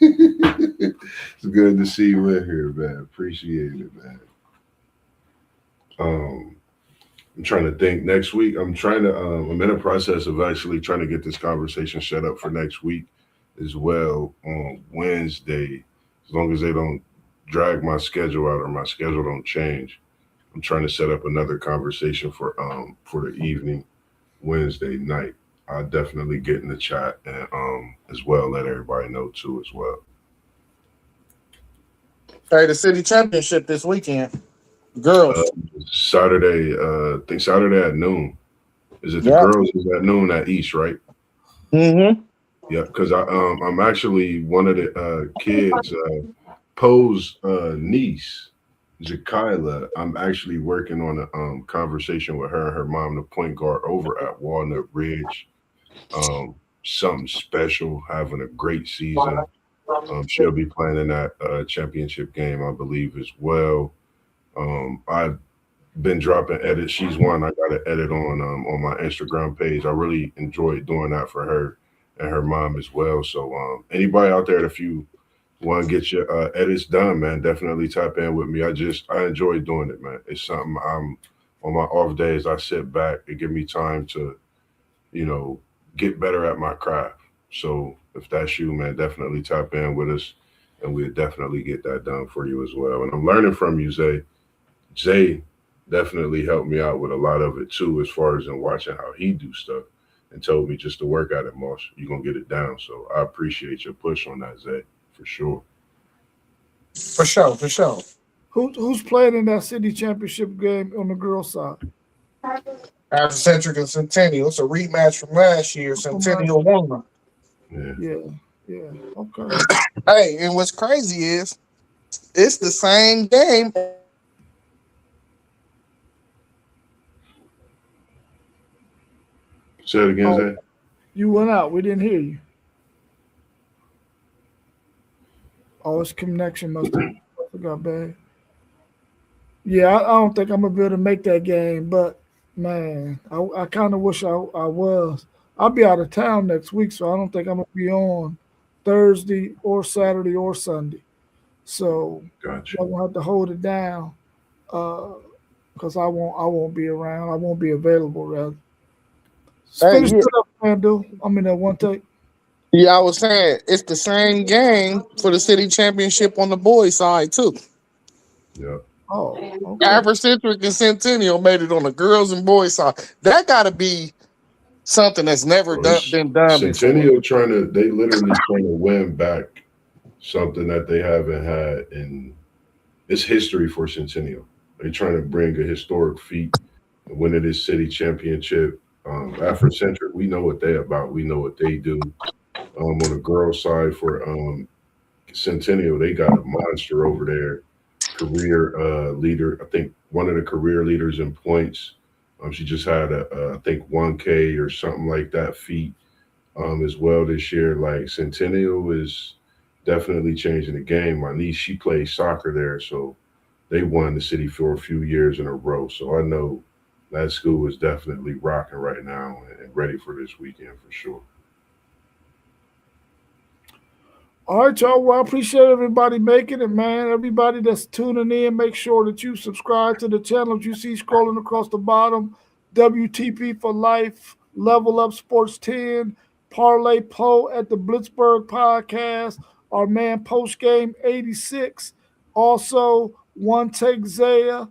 It's good to see you in here, man. Appreciate it, man. I'm trying to think next week. I'm in the process of actually trying to get this conversation set up for next week as well on Wednesday. As long as they don't drag my schedule out or my schedule don't change, I'm trying to set up another conversation for the evening Wednesday night. I'll definitely get in the chat and as well let everybody know too as well. Hey, the city championship this weekend. Girls. Saturday, I think Saturday at noon. Is it the girls is at noon at East, right? Mm-hmm. Yeah, because I'm actually one of the kids, Poe's niece, Jakila. I'm actually working on a conversation with her and her mom, the point guard over at Walnut Ridge. Something special, having a great season. She'll be playing in that championship game, I believe, as well. I've been dropping edits. She's one I got to edit on my Instagram page. I really enjoyed doing that for her and her mom as well. So anybody out there, if you want to get your edits done, man, definitely tap in with me. I enjoy doing it, man. It's something I'm on my off days. I sit back. It gives me time to, get better at my craft. So if that's you, man, definitely tap in with us, and we'll definitely get that done for you as well. And I'm learning from you, Zay. Zay definitely helped me out with a lot of it too, as far as in watching how he do stuff, and told me just to work at it, Moss. You're gonna get it down. So I appreciate your push on that, Zay, for sure. For sure. Who's playing in that city championship game on the girls' side? After Centric and Centennial. It's a rematch from last year. Centennial won. Yeah. Okay. Hey, and what's crazy is it's the same game. Say it again, Oh, Zay. you went out. We didn't hear you. Oh, his connection must have got bad. Yeah, I don't think I'm gonna be able to make that game, but man, I kind of wish I was. I'll be out of town next week, so I don't think I'm gonna be on Thursday or Saturday or Sunday. So Gotcha. I'm gonna have to hold it down because I won't be around. I won't be available. Rather, Hey, finish yeah, it up, man. Do I mean that one take? yeah, I was saying it's the same game for the city championship on the boys' side too. Yeah. Oh, okay. Africentric and Centennial made it on the girls and boys side. That got to be something that's never Bro, it's been done before. Centennial trying to. They literally trying to win back something that they haven't had in. It's history for Centennial. They're trying to bring a historic feat and winning this city championship. Afrocentric, we know what they about. We know what they do. On the girls' side for Centennial, they got a monster over there. Career leader, I think one of the career leaders in points. She just had I think 1K or something like that feat as well this year. Like Centennial is definitely changing the game. My niece, she plays soccer there, so they won the city for a few years in a row. So I know that school is definitely rocking right now and ready for this weekend for sure. All right, y'all. Well, I appreciate everybody making it, man. Everybody that's tuning in, make sure that you subscribe to the channels you see scrolling across the bottom. WTP for Life, Level Up Sports 10, Parlay Poe at the Blitzburg Podcast, our man Post Game 86, also One Take Zaya,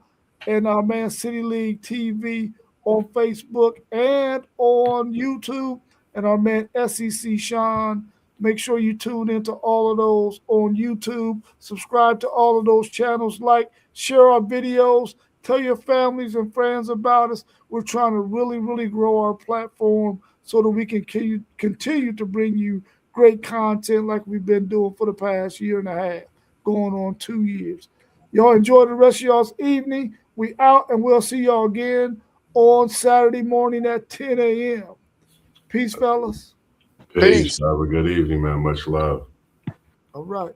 and our man City League TV on Facebook and on YouTube, and our man SEC Sean. Make sure you tune into all of those on YouTube. Subscribe to all of those channels. Like, share our videos. Tell your families and friends about us. We're trying to really, really grow our platform so that we can continue to bring you great content like we've been doing for the past year and a half, going on 2 years. Y'all enjoy the rest of y'all's evening. We out, and we'll see y'all again on Saturday morning at 10 a.m. Peace, fellas. Peace. Peace. Have a good evening, man. Much love. All right.